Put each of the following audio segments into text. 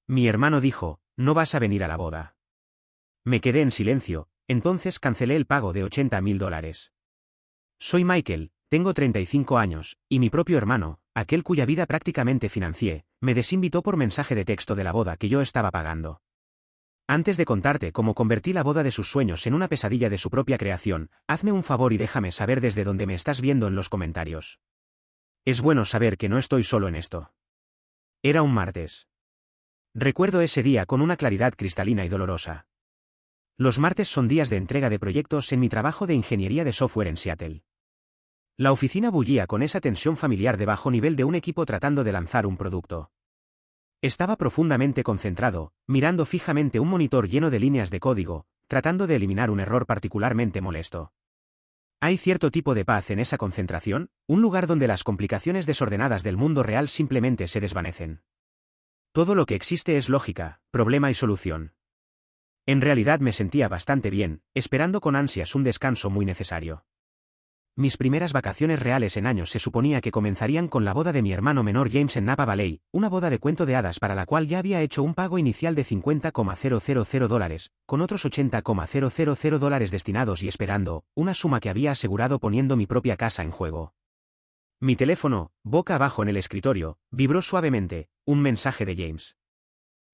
Mi hermano dijo, no vas a venir a la boda. Me quedé en silencio, entonces cancelé el pago de $80.000. Soy Michael, tengo 35 años, y mi propio hermano, aquel cuya vida prácticamente financié, me desinvitó por mensaje de texto de la boda que yo estaba pagando. Antes de contarte cómo convertí la boda de sus sueños en una pesadilla de su propia creación, hazme un favor y déjame saber desde dónde me estás viendo en los comentarios. Es bueno saber que no estoy solo en esto. Era un martes. Recuerdo ese día con una claridad cristalina y dolorosa. Los martes son días de entrega de proyectos en mi trabajo de ingeniería de software en Seattle. La oficina bullía con esa tensión familiar de bajo nivel de un equipo tratando de lanzar un producto. Estaba profundamente concentrado, mirando fijamente un monitor lleno de líneas de código, tratando de eliminar un error particularmente molesto. Hay cierto tipo de paz en esa concentración, un lugar donde las complicaciones desordenadas del mundo real simplemente se desvanecen. Todo lo que existe es lógica, problema y solución. En realidad me sentía bastante bien, esperando con ansias un descanso muy necesario. Mis primeras vacaciones reales en años se suponía que comenzarían con la boda de mi hermano menor James en Napa Valley, una boda de cuento de hadas para la cual ya había hecho un pago inicial de $50,000, con otros $80,000 destinados y esperando, una suma que había asegurado poniendo mi propia casa en juego. Mi teléfono, boca abajo en el escritorio, vibró suavemente, un mensaje de James.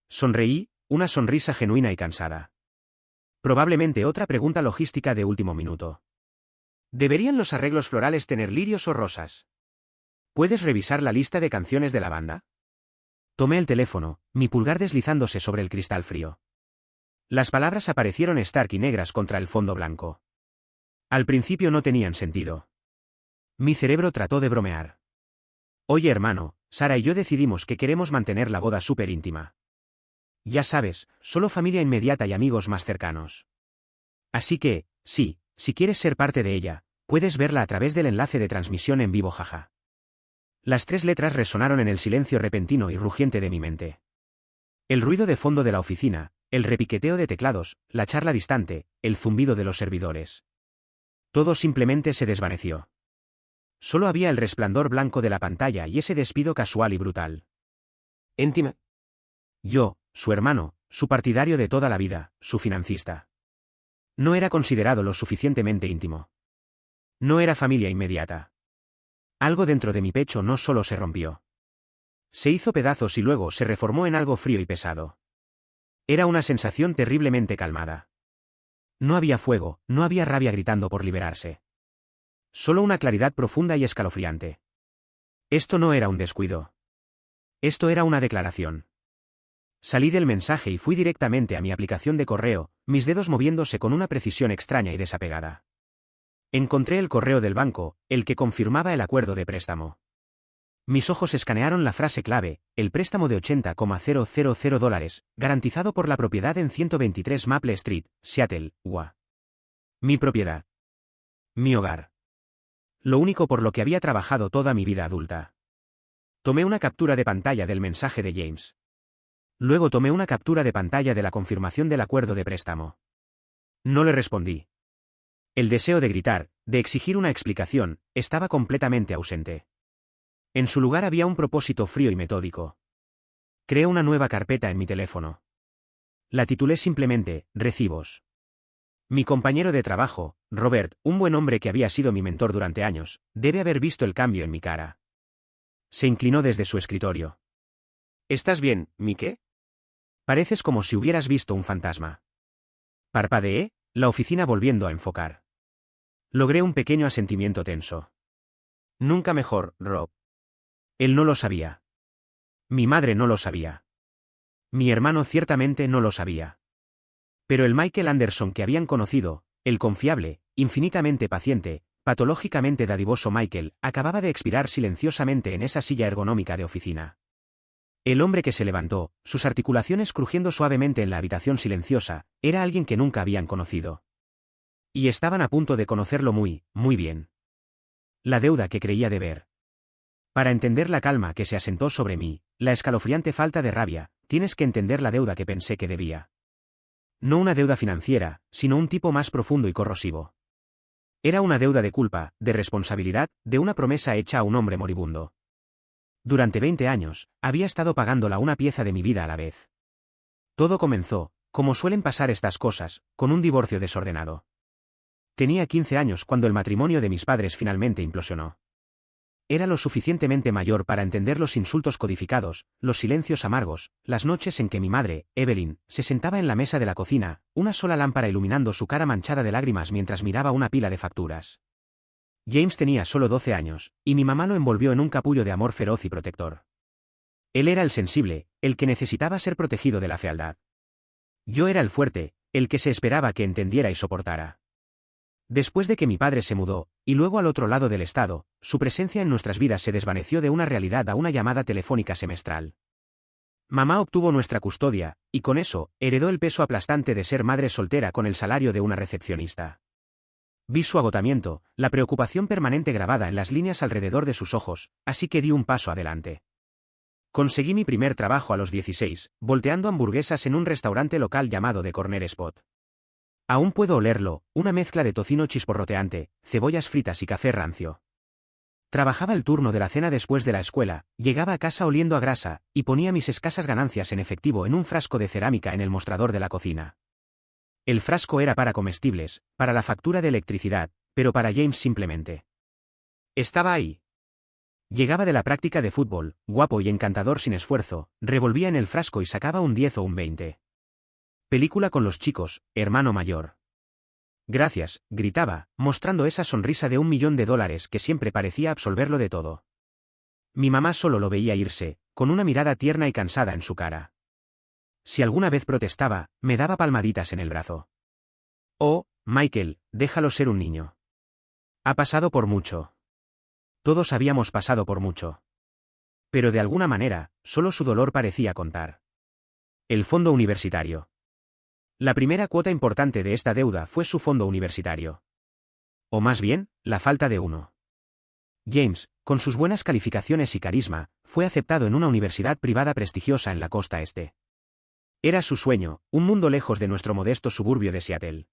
Sonreí, una sonrisa genuina y cansada. Probablemente otra pregunta logística de último minuto. ¿Deberían los arreglos florales tener lirios o rosas? ¿Puedes revisar la lista de canciones de la banda? Tomé el teléfono, mi pulgar deslizándose sobre el cristal frío. Las palabras aparecieron stark y negras contra el fondo blanco. Al principio no tenían sentido. Mi cerebro trató de bromear. Oye hermano, Sara y yo decidimos que queremos mantener la boda súper íntima. Ya sabes, solo familia inmediata y amigos más cercanos. Así que, sí. Si quieres ser parte de ella, puedes verla a través del enlace de transmisión en vivo jaja. Las 3 letras resonaron en el silencio repentino y rugiente de mi mente. El ruido de fondo de la oficina, el repiqueteo de teclados, la charla distante, el zumbido de los servidores. Todo simplemente se desvaneció. Solo había el resplandor blanco de la pantalla y ese despido casual y brutal. Íntima. Yo, su hermano, su partidario de toda la vida, su financista. No era considerado lo suficientemente íntimo. No era familia inmediata. Algo dentro de mi pecho no solo se rompió. Se hizo pedazos y luego se reformó en algo frío y pesado. Era una sensación terriblemente calmada. No había fuego, no había rabia gritando por liberarse. Solo una claridad profunda y escalofriante. Esto no era un descuido. Esto era una declaración. Salí del mensaje y fui directamente a mi aplicación de correo, mis dedos moviéndose con una precisión extraña y desapegada. Encontré el correo del banco, el que confirmaba el acuerdo de préstamo. Mis ojos escanearon la frase clave, el préstamo de $80,000, garantizado por la propiedad en 123 Maple Street, Seattle, UA. Mi propiedad. Mi hogar. Lo único por lo que había trabajado toda mi vida adulta. Tomé una captura de pantalla del mensaje de James. Luego tomé una captura de pantalla de la confirmación del acuerdo de préstamo. No le respondí. El deseo de gritar, de exigir una explicación, estaba completamente ausente. En su lugar había un propósito frío y metódico. Creé una nueva carpeta en mi teléfono. La titulé simplemente, Recibos. Mi compañero de trabajo, Robert, un buen hombre que había sido mi mentor durante años, debe haber visto el cambio en mi cara. Se inclinó desde su escritorio. ¿Estás bien, Mike? Pareces como si hubieras visto un fantasma. Parpadeé, la oficina volviendo a enfocar. Logré un pequeño asentimiento tenso. Nunca mejor, Rob. Él no lo sabía. Mi madre no lo sabía. Mi hermano ciertamente no lo sabía. Pero el Michael Anderson que habían conocido, el confiable, infinitamente paciente, patológicamente dadivoso Michael, acababa de expirar silenciosamente en esa silla ergonómica de oficina. El hombre que se levantó, sus articulaciones crujiendo suavemente en la habitación silenciosa, era alguien que nunca habían conocido. Y estaban a punto de conocerlo muy, muy bien. La deuda que creía deber. Para entender la calma que se asentó sobre mí, la escalofriante falta de rabia, tienes que entender la deuda que pensé que debía. No una deuda financiera, sino un tipo más profundo y corrosivo. Era una deuda de culpa, de responsabilidad, de una promesa hecha a un hombre moribundo. Durante 20 años, había estado pagándola una pieza de mi vida a la vez. Todo comenzó, como suelen pasar estas cosas, con un divorcio desordenado. Tenía 15 años cuando el matrimonio de mis padres finalmente implosionó. Era lo suficientemente mayor para entender los insultos codificados, los silencios amargos, las noches en que mi madre, Evelyn, se sentaba en la mesa de la cocina, una sola lámpara iluminando su cara manchada de lágrimas mientras miraba una pila de facturas. James tenía solo 12 años, y mi mamá lo envolvió en un capullo de amor feroz y protector. Él era el sensible, el que necesitaba ser protegido de la fealdad. Yo era el fuerte, el que se esperaba que entendiera y soportara. Después de que mi padre se mudó, y luego al otro lado del estado, su presencia en nuestras vidas se desvaneció de una realidad a una llamada telefónica semestral. Mamá obtuvo nuestra custodia, y con eso, heredó el peso aplastante de ser madre soltera con el salario de una recepcionista. Vi su agotamiento, la preocupación permanente grabada en las líneas alrededor de sus ojos, así que di un paso adelante. Conseguí mi primer trabajo a los 16, volteando hamburguesas en un restaurante local llamado The Corner Spot. Aún puedo olerlo, una mezcla de tocino chisporroteante, cebollas fritas y café rancio. Trabajaba el turno de la cena después de la escuela, llegaba a casa oliendo a grasa, y ponía mis escasas ganancias en efectivo en un frasco de cerámica en el mostrador de la cocina. El frasco era para comestibles, para la factura de electricidad, pero para James simplemente. Estaba ahí. Llegaba de la práctica de fútbol, guapo y encantador sin esfuerzo, revolvía en el frasco y sacaba un 10 o un 20. Película con los chicos, hermano mayor. Gracias, gritaba, mostrando esa sonrisa de $1.000.000 que siempre parecía absolverlo de todo. Mi mamá solo lo veía irse, con una mirada tierna y cansada en su cara. Si alguna vez protestaba, me daba palmaditas en el brazo. Oh, Michael, déjalo ser un niño. Ha pasado por mucho. Todos habíamos pasado por mucho. Pero de alguna manera, solo su dolor parecía contar. El fondo universitario. La primera cuota importante de esta deuda fue su fondo universitario. O más bien, la falta de uno. James, con sus buenas calificaciones y carisma, fue aceptado en una universidad privada prestigiosa en la costa este. Era su sueño, un mundo lejos de nuestro modesto suburbio de Seattle.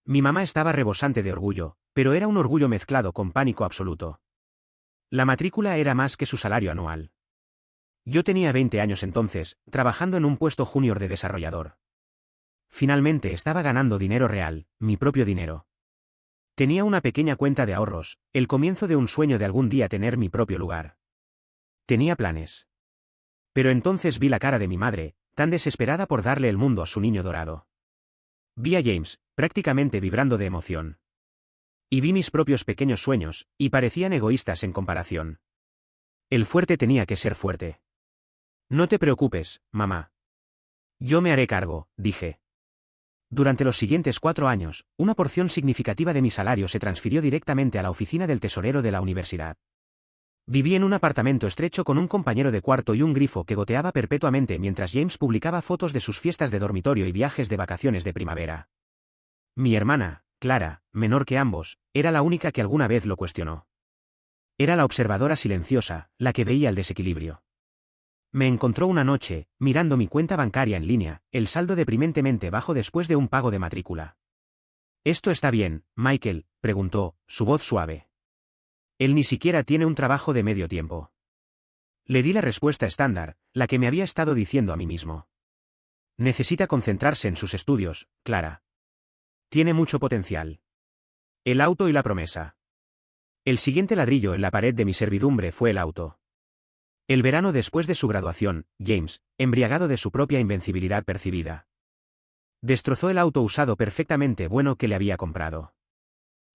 Mi mamá estaba rebosante de orgullo, pero era un orgullo mezclado con pánico absoluto. La matrícula era más que su salario anual. Yo tenía 20 años entonces, trabajando en un puesto junior de desarrollador. Finalmente estaba ganando dinero real, mi propio dinero. Tenía una pequeña cuenta de ahorros, el comienzo de un sueño de algún día tener mi propio lugar. Tenía planes. Pero entonces vi la cara de mi madre, tan desesperada por darle el mundo a su niño dorado. Vi a James, prácticamente vibrando de emoción. Y vi mis propios pequeños sueños, y parecían egoístas en comparación. El fuerte tenía que ser fuerte. No te preocupes, mamá. Yo me haré cargo, dije. Durante los siguientes 4 años, una porción significativa de mi salario se transfirió directamente a la oficina del tesorero de la universidad. Viví en un apartamento estrecho con un compañero de cuarto y un grifo que goteaba perpetuamente mientras James publicaba fotos de sus fiestas de dormitorio y viajes de vacaciones de primavera. Mi hermana, Clara, menor que ambos, era la única que alguna vez lo cuestionó. Era la observadora silenciosa, la que veía el desequilibrio. Me encontró una noche, mirando mi cuenta bancaria en línea, el saldo deprimentemente bajo después de un pago de matrícula. ¿Esto está bien, Michael?, preguntó, su voz suave. Él ni siquiera tiene un trabajo de medio tiempo. Le di la respuesta estándar, la que me había estado diciendo a mí mismo. Necesita concentrarse en sus estudios, Clara. Tiene mucho potencial. El auto y la promesa. El siguiente ladrillo en la pared de mi servidumbre fue el auto. El verano después de su graduación, James, embriagado de su propia invencibilidad percibida, destrozó el auto usado perfectamente bueno que le había comprado.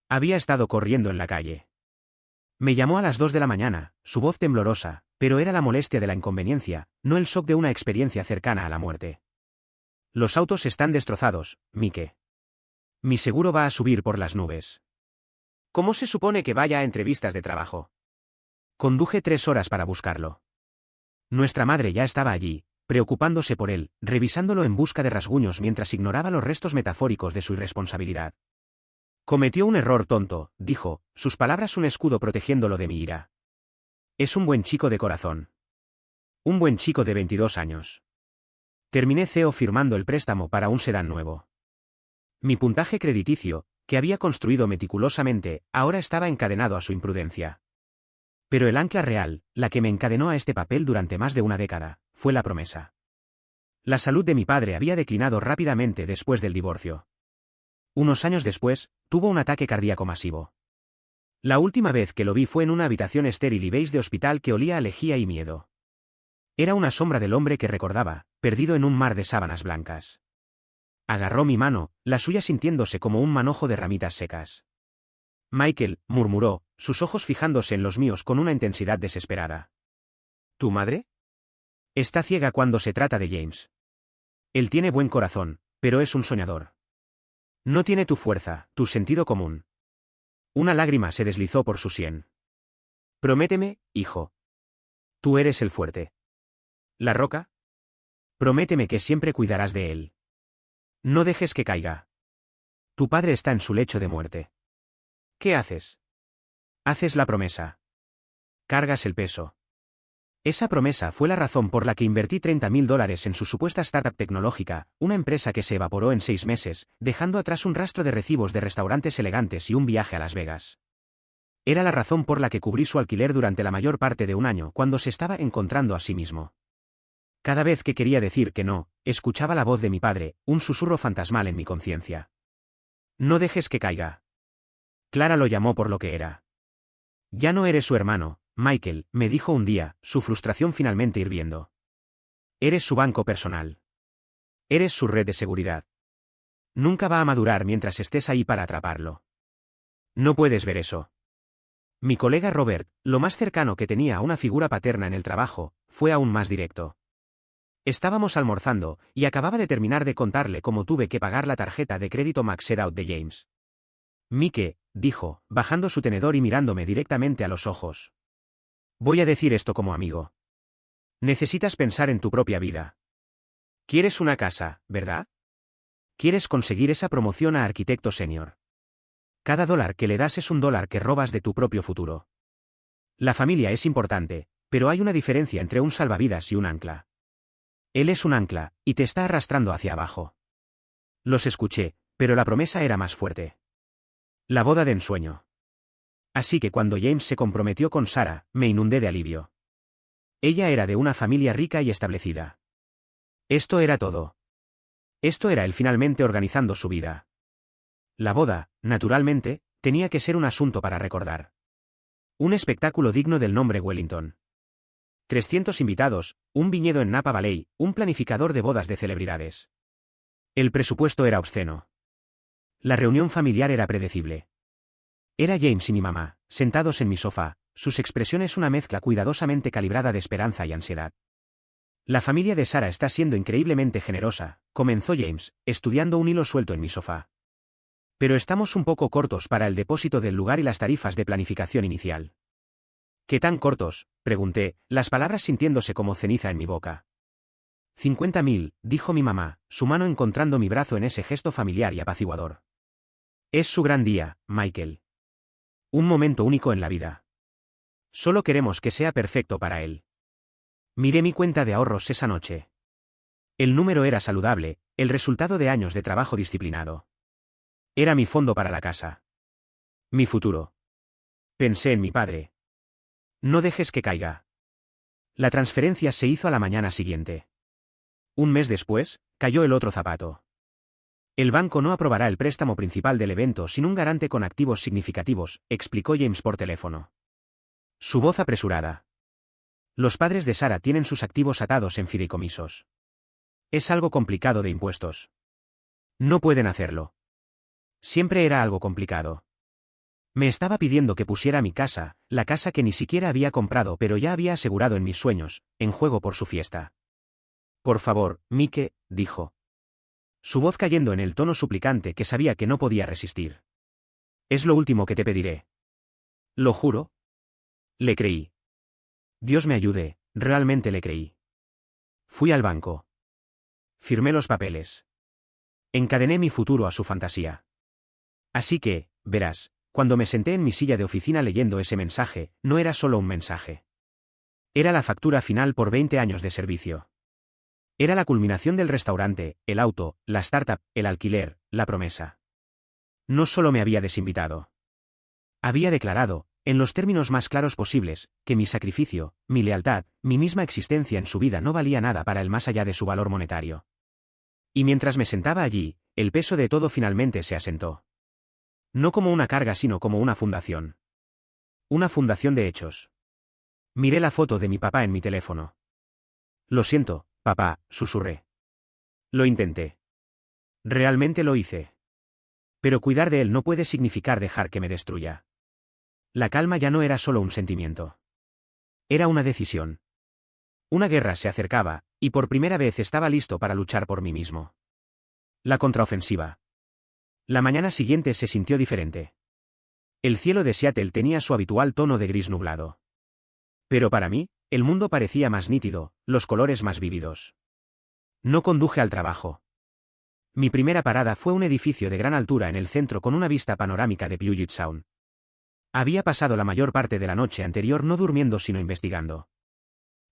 Había estado corriendo en la calle. Me llamó a las 2 de la mañana, su voz temblorosa, pero era la molestia de la inconveniencia, no el shock de una experiencia cercana a la muerte. Los autos están destrozados, Mike. Mi seguro va a subir por las nubes. ¿Cómo se supone que vaya a entrevistas de trabajo? Conduje 3 horas para buscarlo. Nuestra madre ya estaba allí, preocupándose por él, revisándolo en busca de rasguños mientras ignoraba los restos metafóricos de su irresponsabilidad. Cometió un error tonto, dijo, sus palabras un escudo protegiéndolo de mi ira. Es un buen chico de corazón. Un buen chico de 22 años. Terminé CEO firmando el préstamo para un sedán nuevo. Mi puntaje crediticio, que había construido meticulosamente, ahora estaba encadenado a su imprudencia. Pero el ancla real, la que me encadenó a este papel durante más de una década, fue la promesa. La salud de mi padre había declinado rápidamente después del divorcio. Unos años después, tuvo un ataque cardíaco masivo. La última vez que lo vi fue en una habitación estéril y beige de hospital que olía a lejía y miedo. Era una sombra del hombre que recordaba, perdido en un mar de sábanas blancas. Agarró mi mano, la suya sintiéndose como un manojo de ramitas secas. Michael, murmuró, sus ojos fijándose en los míos con una intensidad desesperada. ¿Tu madre? Está ciega cuando se trata de James. Él tiene buen corazón, pero es un soñador. No tiene tu fuerza, tu sentido común. Una lágrima se deslizó por su sien. Prométeme, hijo. Tú eres el fuerte. ¿La roca? Prométeme que siempre cuidarás de él. No dejes que caiga. Tu padre está en su lecho de muerte. ¿Qué haces? Haces la promesa. Cargas el peso. Esa promesa fue la razón por la que invertí $30.000 en su supuesta startup tecnológica, una empresa que se evaporó en 6 meses, dejando atrás un rastro de recibos de restaurantes elegantes y un viaje a Las Vegas. Era la razón por la que cubrí su alquiler durante la mayor parte de un año cuando se estaba encontrando a sí mismo. Cada vez que quería decir que no, escuchaba la voz de mi padre, un susurro fantasmal en mi conciencia. No dejes que caiga. Clara lo llamó por lo que era. Ya no eres su hermano, Michael, me dijo un día, su frustración finalmente hirviendo. Eres su banco personal. Eres su red de seguridad. Nunca va a madurar mientras estés ahí para atraparlo. No puedes ver eso. Mi colega Robert, lo más cercano que tenía a una figura paterna en el trabajo, fue aún más directo. Estábamos almorzando, y acababa de terminar de contarle cómo tuve que pagar la tarjeta de crédito Maxed Out de James. Mike, dijo, bajando su tenedor y mirándome directamente a los ojos. Voy a decir esto como amigo. Necesitas pensar en tu propia vida. Quieres una casa, ¿verdad? Quieres conseguir esa promoción a arquitecto senior. Cada dólar que le das es un dólar que robas de tu propio futuro. La familia es importante, pero hay una diferencia entre un salvavidas y un ancla. Él es un ancla, y te está arrastrando hacia abajo. Los escuché, pero la promesa era más fuerte. La boda de ensueño. Así que cuando James se comprometió con Sarah, me inundé de alivio. Ella era de una familia rica y establecida. Esto era todo. Esto era él finalmente organizando su vida. La boda, naturalmente, tenía que ser un asunto para recordar. Un espectáculo digno del nombre Wellington. 300 invitados, un viñedo en Napa Valley, un planificador de bodas de celebridades. El presupuesto era obsceno. La reunión familiar era predecible. Era James y mi mamá, sentados en mi sofá, sus expresiones una mezcla cuidadosamente calibrada de esperanza y ansiedad. La familia de Sarah está siendo increíblemente generosa, comenzó James, estudiando un hilo suelto en mi sofá. Pero estamos un poco cortos para el depósito del lugar y las tarifas de planificación inicial. ¿Qué tan cortos?, pregunté, las palabras sintiéndose como ceniza en mi boca. 50.000, dijo mi mamá, su mano encontrando mi brazo en ese gesto familiar y apaciguador. Es su gran día, Michael. Un momento único en la vida. Solo queremos que sea perfecto para él. Miré mi cuenta de ahorros esa noche. El número era saludable, el resultado de años de trabajo disciplinado. Era mi fondo para la casa. Mi futuro. Pensé en mi padre. No dejes que caiga. La transferencia se hizo a la mañana siguiente. Un mes después, cayó el otro zapato. El banco no aprobará el préstamo principal del evento sin un garante con activos significativos, explicó James por teléfono. Su voz apresurada. Los padres de Sarah tienen sus activos atados en fideicomisos. Es algo complicado de impuestos. No pueden hacerlo. Siempre era algo complicado. Me estaba pidiendo que pusiera mi casa, la casa que ni siquiera había comprado pero ya había asegurado en mis sueños, en juego por su fiesta. Por favor, Mike, dijo. Su voz cayendo en el tono suplicante que sabía que no podía resistir. Es lo último que te pediré. ¿Lo juro? Le creí. Dios me ayude, realmente le creí. Fui al banco. Firmé los papeles. Encadené mi futuro a su fantasía. Así que, verás, cuando me senté en mi silla de oficina leyendo ese mensaje, no era solo un mensaje. Era la factura final por 20 años de servicio. Era la culminación del restaurante, el auto, la startup, el alquiler, la promesa. No solo me había desinvitado. Había declarado, en los términos más claros posibles, que mi sacrificio, mi lealtad, mi misma existencia en su vida no valía nada para él más allá de su valor monetario. Y mientras me sentaba allí, el peso de todo finalmente se asentó. No como una carga sino como una fundación. Una fundación de hechos. Miré la foto de mi papá en mi teléfono. Lo siento, papá, susurré. Lo intenté. Realmente lo hice. Pero cuidar de él no puede significar dejar que me destruya. La calma ya no era solo un sentimiento. Era una decisión. Una guerra se acercaba, y por primera vez estaba listo para luchar por mí mismo. La contraofensiva. La mañana siguiente se sintió diferente. El cielo de Seattle tenía su habitual tono de gris nublado. Pero para mí, el mundo parecía más nítido, los colores más vívidos. No conduje al trabajo. Mi primera parada fue un edificio de gran altura en el centro con una vista panorámica de Puget Sound. Había pasado la mayor parte de la noche anterior no durmiendo sino investigando.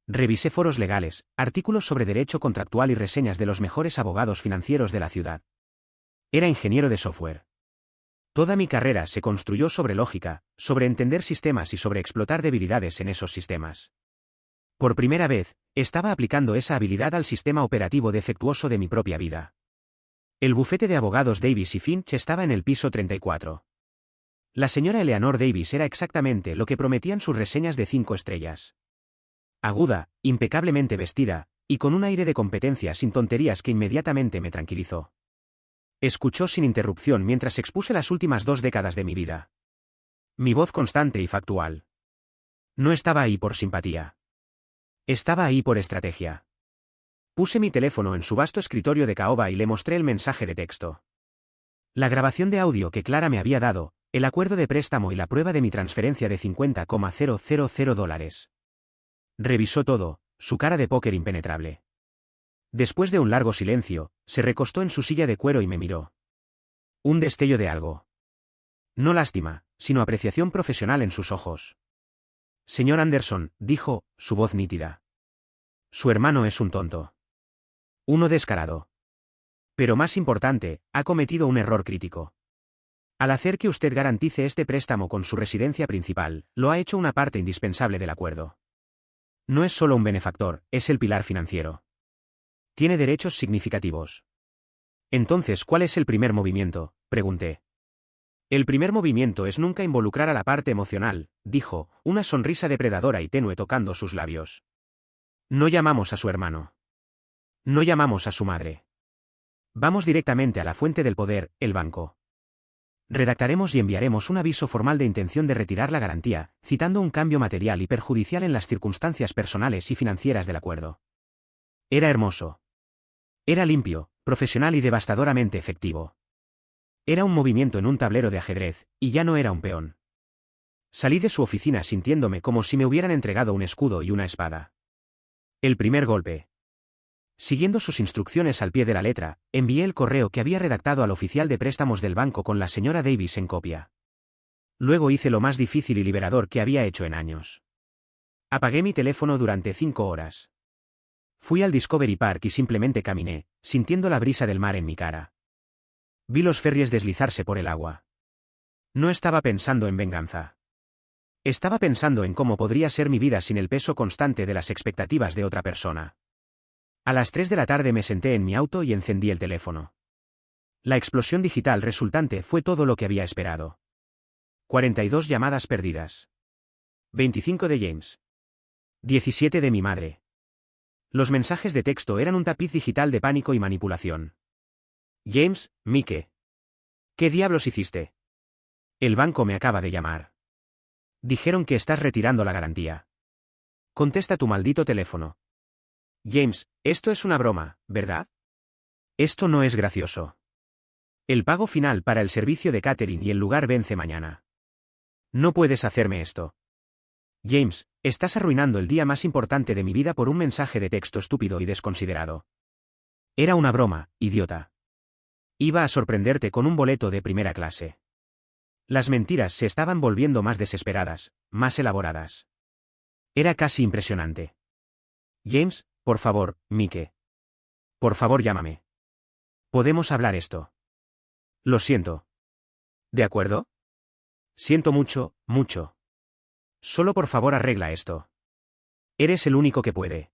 Revisé foros legales, artículos sobre derecho contractual y reseñas de los mejores abogados financieros de la ciudad. Era ingeniero de software. Toda mi carrera se construyó sobre lógica, sobre entender sistemas y sobre explotar debilidades en esos sistemas. Por primera vez, estaba aplicando esa habilidad al sistema operativo defectuoso de mi propia vida. El bufete de abogados Davis y Finch estaba en el piso 34. La señora Eleanor Davis era exactamente lo que prometían sus reseñas de 5 estrellas. Aguda, impecablemente vestida, y con un aire de competencia sin tonterías que inmediatamente me tranquilizó. Escuchó sin interrupción mientras expuse las últimas 2 décadas de mi vida. Mi voz constante y factual. No estaba ahí por simpatía. Estaba ahí por estrategia. Puse mi teléfono en su vasto escritorio de caoba y le mostré el mensaje de texto. La grabación de audio que Clara me había dado, el acuerdo de préstamo y la prueba de mi transferencia de $50,000. Revisó todo, su cara de póker impenetrable. Después de un largo silencio, se recostó en su silla de cuero y me miró. Un destello de algo. No lástima, sino apreciación profesional en sus ojos. Señor Anderson, dijo, su voz nítida. Su hermano es un tonto. Uno descarado. Pero más importante, ha cometido un error crítico. Al hacer que usted garantice este préstamo con su residencia principal, lo ha hecho una parte indispensable del acuerdo. No es solo un benefactor, es el pilar financiero. Tiene derechos significativos. Entonces, ¿cuál es el primer movimiento?, pregunté. El primer movimiento es nunca involucrar a la parte emocional, dijo, una sonrisa depredadora y tenue tocando sus labios. No llamamos a su hermano. No llamamos a su madre. Vamos directamente a la fuente del poder, el banco. Redactaremos y enviaremos un aviso formal de intención de retirar la garantía, citando un cambio material y perjudicial en las circunstancias personales y financieras del acuerdo. Era hermoso. Era limpio, profesional y devastadoramente efectivo. Era un movimiento en un tablero de ajedrez, y ya no era un peón. Salí de su oficina sintiéndome como si me hubieran entregado un escudo y una espada. El primer golpe. Siguiendo sus instrucciones al pie de la letra, envié el correo que había redactado al oficial de préstamos del banco con la señora Davis en copia. Luego hice lo más difícil y liberador que había hecho en años. Apagué mi teléfono durante 5 horas. Fui al Discovery Park y simplemente caminé, sintiendo la brisa del mar en mi cara. Vi los ferries deslizarse por el agua. No estaba pensando en venganza. Estaba pensando en cómo podría ser mi vida sin el peso constante de las expectativas de otra persona. A las 3 de la tarde me senté en mi auto y encendí el teléfono. La explosión digital resultante fue todo lo que había esperado. 42 llamadas perdidas. 25 de James. 17 de mi madre. Los mensajes de texto eran un tapiz digital de pánico y manipulación. James, Mike. ¿Qué diablos hiciste? El banco me acaba de llamar. Dijeron que estás retirando la garantía. Contesta tu maldito teléfono. James, esto es una broma, ¿verdad? Esto no es gracioso. El pago final para el servicio de catering y el lugar vence mañana. No puedes hacerme esto. James, estás arruinando el día más importante de mi vida por un mensaje de texto estúpido y desconsiderado. Era una broma, idiota. Iba a sorprenderte con un boleto de primera clase. Las mentiras se estaban volviendo más desesperadas, más elaboradas. Era casi impresionante. James, por favor, Mike. Por favor, llámame. ¿Podemos hablar esto? Lo siento. ¿De acuerdo? Siento mucho, mucho. Solo por favor arregla esto. Eres el único que puede.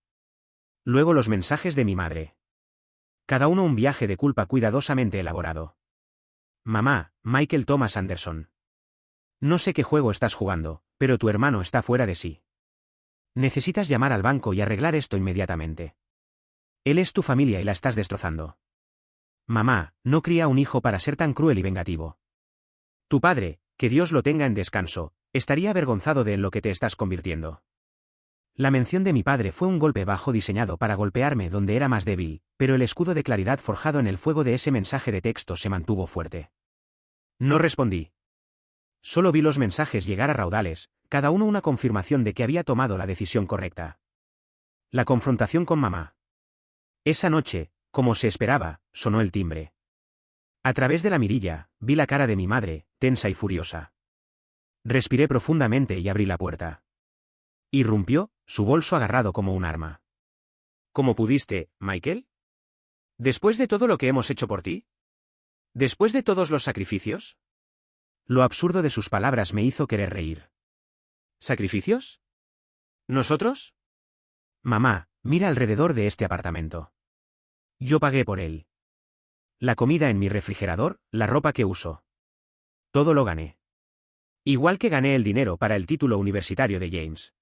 Luego los mensajes de mi madre. Cada uno un viaje de culpa cuidadosamente elaborado. Mamá, Michael Thomas Anderson. No sé qué juego estás jugando, pero tu hermano está fuera de sí. Necesitas llamar al banco y arreglar esto inmediatamente. Él es tu familia y la estás destrozando. Mamá, no cría un hijo para ser tan cruel y vengativo. Tu padre, que Dios lo tenga en descanso, estaría avergonzado de en lo que te estás convirtiendo. La mención de mi padre fue un golpe bajo diseñado para golpearme donde era más débil, pero el escudo de claridad forjado en el fuego de ese mensaje de texto se mantuvo fuerte. No respondí. Solo vi los mensajes llegar a raudales, cada uno una confirmación de que había tomado la decisión correcta. La confrontación con mamá. Esa noche, como se esperaba, sonó el timbre. A través de la mirilla, vi la cara de mi madre, tensa y furiosa. Respiré profundamente y abrí la puerta. Irrumpió, su bolso agarrado como un arma. ¿Cómo pudiste, Michael? ¿Después de todo lo que hemos hecho por ti? ¿Después de todos los sacrificios? Lo absurdo de sus palabras me hizo querer reír. ¿Sacrificios? ¿Nosotros? Mamá, mira alrededor de este apartamento. Yo pagué por él. La comida en mi refrigerador, la ropa que uso. Todo lo gané. Igual que gané el dinero para el título universitario de James.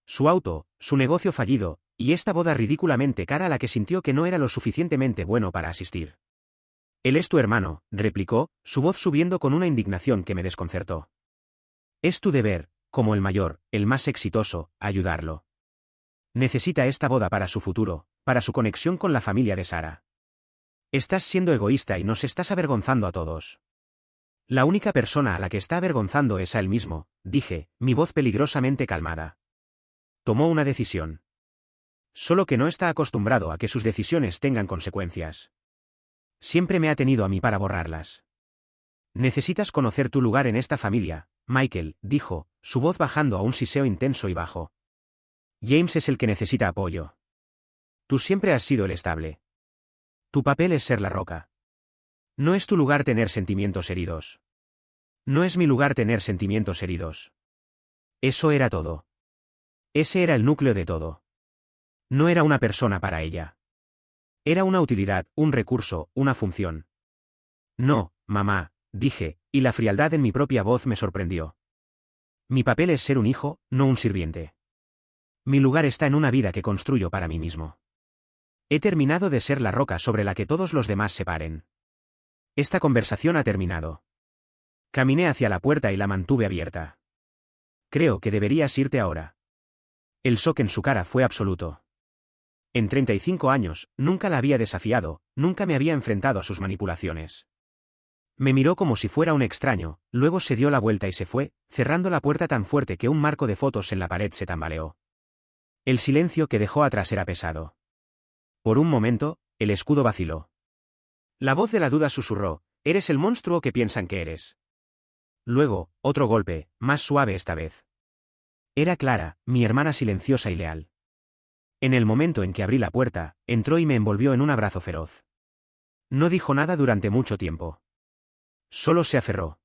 Su auto, su negocio fallido, y esta boda ridículamente cara a la que sintió que no era lo suficientemente bueno para asistir. Él es tu hermano, replicó, su voz subiendo con una indignación que me desconcertó. Es tu deber, como el mayor, el más exitoso, ayudarlo. Necesita esta boda para su futuro, para su conexión con la familia de Sara. Estás siendo egoísta y nos estás avergonzando a todos. La única persona a la que está avergonzando es a él mismo, dije, mi voz peligrosamente calmada. Tomó una decisión. Solo que no está acostumbrado a que sus decisiones tengan consecuencias. Siempre me ha tenido a mí para borrarlas. Necesitas conocer tu lugar en esta familia, Michael, dijo, su voz bajando a un siseo intenso y bajo. James es el que necesita apoyo. Tú siempre has sido el estable. Tu papel es ser la roca. No es tu lugar tener sentimientos heridos. No es mi lugar tener sentimientos heridos. Eso era todo. Ese era el núcleo de todo. No era una persona para ella. Era una utilidad, un recurso, una función. No, mamá, dije, y la frialdad en mi propia voz me sorprendió. Mi papel es ser un hijo, no un sirviente. Mi lugar está en una vida que construyo para mí mismo. He terminado de ser la roca sobre la que todos los demás se paren. Esta conversación ha terminado. Caminé hacia la puerta y la mantuve abierta. Creo que deberías irte ahora. El shock en su cara fue absoluto. En 35 años, nunca la había desafiado, nunca me había enfrentado a sus manipulaciones. Me miró como si fuera un extraño, luego se dio la vuelta y se fue, cerrando la puerta tan fuerte que un marco de fotos en la pared se tambaleó. El silencio que dejó atrás era pesado. Por un momento, el escudo vaciló. La voz de la duda susurró, eres el monstruo que piensan que eres. Luego, otro golpe, más suave esta vez. Era Clara, mi hermana silenciosa y leal. En el momento en que abrí la puerta, entró y me envolvió en un abrazo feroz. No dijo nada durante mucho tiempo. Solo se aferró.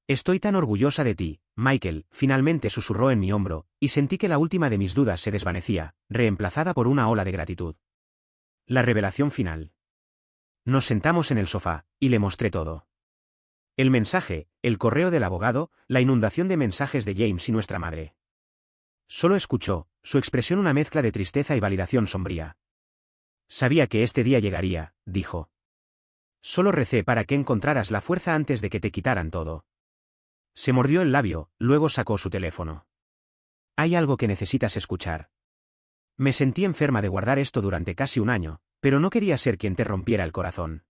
Estoy tan orgullosa de ti, Michael, finalmente susurró en mi hombro, y sentí que la última de mis dudas se desvanecía, reemplazada por una ola de gratitud. La revelación final. Nos sentamos en el sofá, y le mostré todo. El mensaje, el correo del abogado, la inundación de mensajes de James y nuestra madre. Solo escuchó, su expresión una mezcla de tristeza y validación sombría. Sabía que este día llegaría, dijo. Solo recé para que encontraras la fuerza antes de que te quitaran todo. Se mordió el labio, luego sacó su teléfono. Hay algo que necesitas escuchar. Me sentí enferma de guardar esto durante casi un año, pero no quería ser quien te rompiera el corazón.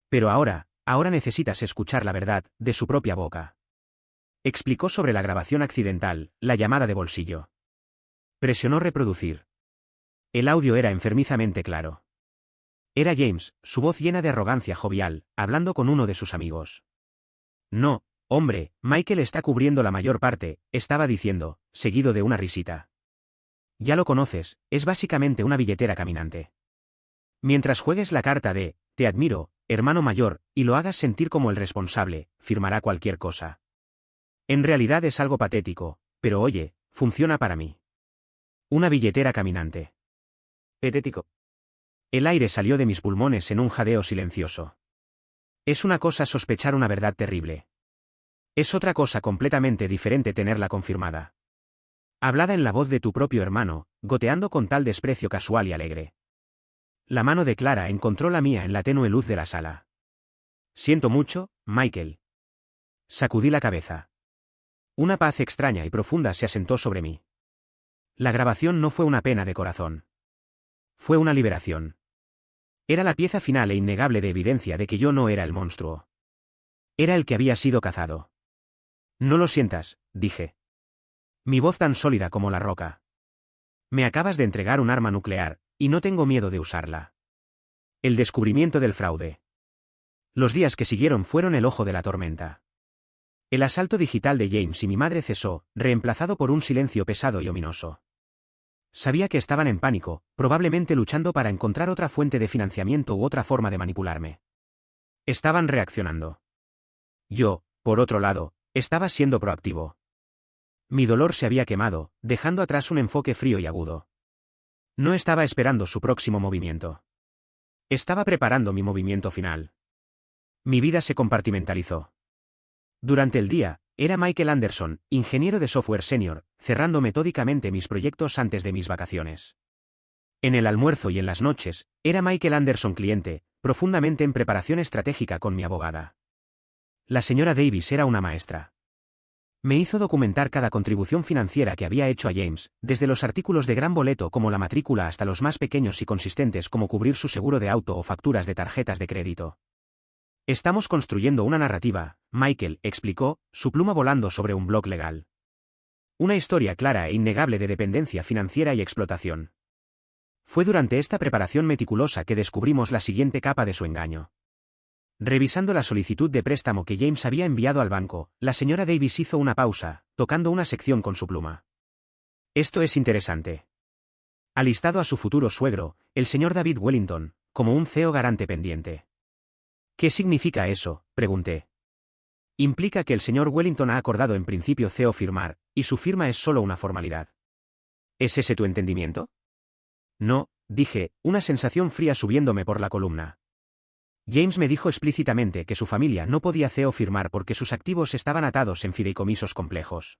Pero ahora necesitas escuchar la verdad, de su propia boca. Explicó sobre la grabación accidental, la llamada de bolsillo. Presionó reproducir. El audio era enfermizamente claro. Era James, su voz llena de arrogancia jovial, hablando con uno de sus amigos. No, hombre, Michael está cubriendo la mayor parte, estaba diciendo, seguido de una risita. Ya lo conoces, es básicamente una billetera caminante. Mientras juegues la carta de, te admiro, hermano mayor, y lo hagas sentir como el responsable, firmará cualquier cosa. En realidad es algo patético, pero oye, funciona para mí. Una billetera caminante. Patético. El aire salió de mis pulmones en un jadeo silencioso. Es una cosa sospechar una verdad terrible. Es otra cosa completamente diferente tenerla confirmada. Hablada en la voz de tu propio hermano, goteando con tal desprecio casual y alegre. La mano de Clara encontró la mía en la tenue luz de la sala. Siento mucho, Michael. Sacudí la cabeza. Una paz extraña y profunda se asentó sobre mí. La grabación no fue una pena de corazón. Fue una liberación. Era la pieza final e innegable de evidencia de que yo no era el monstruo. Era el que había sido cazado. No lo sientas, dije. Mi voz tan sólida como la roca. Me acabas de entregar un arma nuclear, y no tengo miedo de usarla. El descubrimiento del fraude. Los días que siguieron fueron el ojo de la tormenta. El asalto digital de James y mi madre cesó, reemplazado por un silencio pesado y ominoso. Sabía que estaban en pánico, probablemente luchando para encontrar otra fuente de financiamiento u otra forma de manipularme. Estaban reaccionando. Yo, por otro lado, estaba siendo proactivo. Mi dolor se había quemado, dejando atrás un enfoque frío y agudo. No estaba esperando su próximo movimiento. Estaba preparando mi movimiento final. Mi vida se compartimentalizó. Durante el día, era Michael Anderson, ingeniero de software senior, cerrando metódicamente mis proyectos antes de mis vacaciones. En el almuerzo y en las noches, era Michael Anderson cliente, profundamente en preparación estratégica con mi abogada. La señora Davis era una maestra. Me hizo documentar cada contribución financiera que había hecho a James, desde los artículos de gran boleto como la matrícula hasta los más pequeños y consistentes como cubrir su seguro de auto o facturas de tarjetas de crédito. Estamos construyendo una narrativa, Michael explicó, su pluma volando sobre un blog legal. Una historia clara e innegable de dependencia financiera y explotación. Fue durante esta preparación meticulosa que descubrimos la siguiente capa de su engaño. Revisando la solicitud de préstamo que James había enviado al banco, la señora Davis hizo una pausa, tocando una sección con su pluma. Esto es interesante. Ha listado a su futuro suegro, el señor David Wellington, como un CEO garante pendiente. ¿Qué significa eso?, pregunté. Implica que el señor Wellington ha acordado en principio CEO firmar, y su firma es solo una formalidad. ¿Es ese tu entendimiento? No, dije, una sensación fría subiéndome por la columna. James me dijo explícitamente que su familia no podía CEO firmar porque sus activos estaban atados en fideicomisos complejos.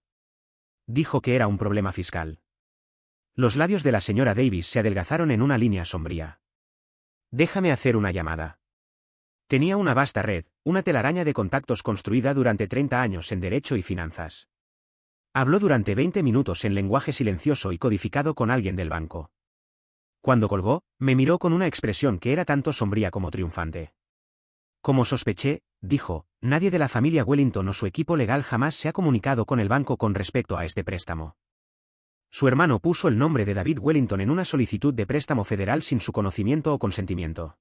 Dijo que era un problema fiscal. Los labios de la señora Davis se adelgazaron en una línea sombría. Déjame hacer una llamada. Tenía una vasta red, una telaraña de contactos construida durante 30 años en derecho y finanzas. Habló durante 20 minutos en lenguaje silencioso y codificado con alguien del banco. Cuando colgó, me miró con una expresión que era tanto sombría como triunfante. Como sospeché, dijo, nadie de la familia Wellington o su equipo legal jamás se ha comunicado con el banco con respecto a este préstamo. Su hermano puso el nombre de David Wellington en una solicitud de préstamo federal sin su conocimiento o consentimiento.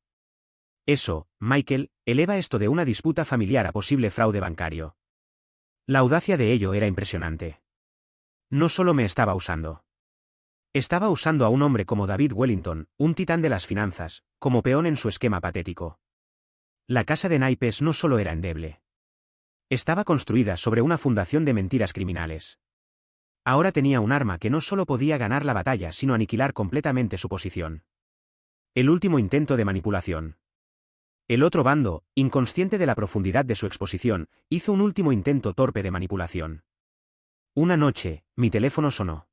Eso, Michael, eleva esto de una disputa familiar a posible fraude bancario. La audacia de ello era impresionante. No solo me estaba usando. Estaba usando a un hombre como David Wellington, un titán de las finanzas, como peón en su esquema patético. La casa de naipes no solo era endeble. Estaba construida sobre una fundación de mentiras criminales. Ahora tenía un arma que no solo podía ganar la batalla sino aniquilar completamente su posición. El último intento de manipulación. El otro bando, inconsciente de la profundidad de su exposición, hizo un último intento torpe de manipulación. Una noche, mi teléfono sonó.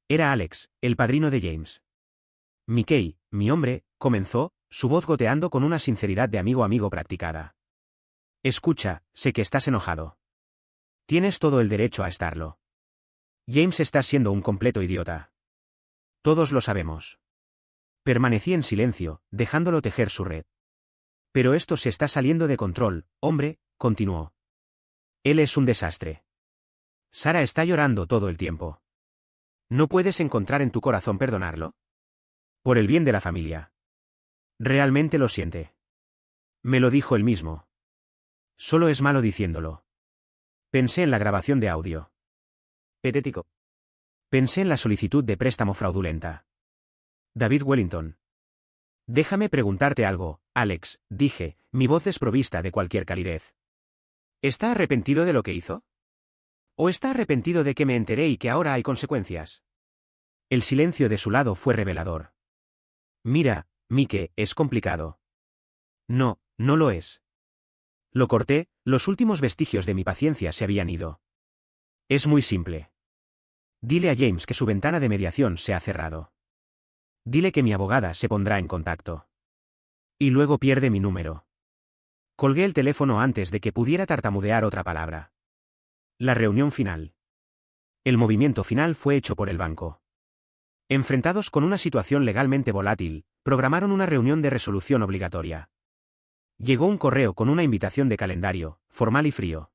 Era Alex, el padrino de James. Mickey, mi hombre, comenzó, su voz goteando con una sinceridad de amigo a amigo practicada. Escucha, sé que estás enojado. Tienes todo el derecho a estarlo. James está siendo un completo idiota. Todos lo sabemos. Permanecí en silencio, dejándolo tejer su red. Pero esto se está saliendo de control, hombre, continuó. Él es un desastre. Sara está llorando todo el tiempo. ¿No puedes encontrar en tu corazón perdonarlo? Por el bien de la familia. Realmente lo siente. Me lo dijo él mismo. Solo es malo diciéndolo. Pensé en la grabación de audio. Patético. Pensé en la solicitud de préstamo fraudulenta. David Wellington. Déjame preguntarte algo, Alex, dije, mi voz desprovista de cualquier calidez. ¿Está arrepentido de lo que hizo? ¿O está arrepentido de que me enteré y que ahora hay consecuencias? El silencio de su lado fue revelador. Mira, Mike, es complicado. No, no lo es. Lo corté, los últimos vestigios de mi paciencia se habían ido. Es muy simple. Dile a James que su ventana de mediación se ha cerrado. Dile que mi abogada se pondrá en contacto. Y luego pierde mi número. Colgué el teléfono antes de que pudiera tartamudear otra palabra. La reunión final. El movimiento final fue hecho por el banco. Enfrentados con una situación legalmente volátil, programaron una reunión de resolución obligatoria. Llegó un correo con una invitación de calendario, formal y frío.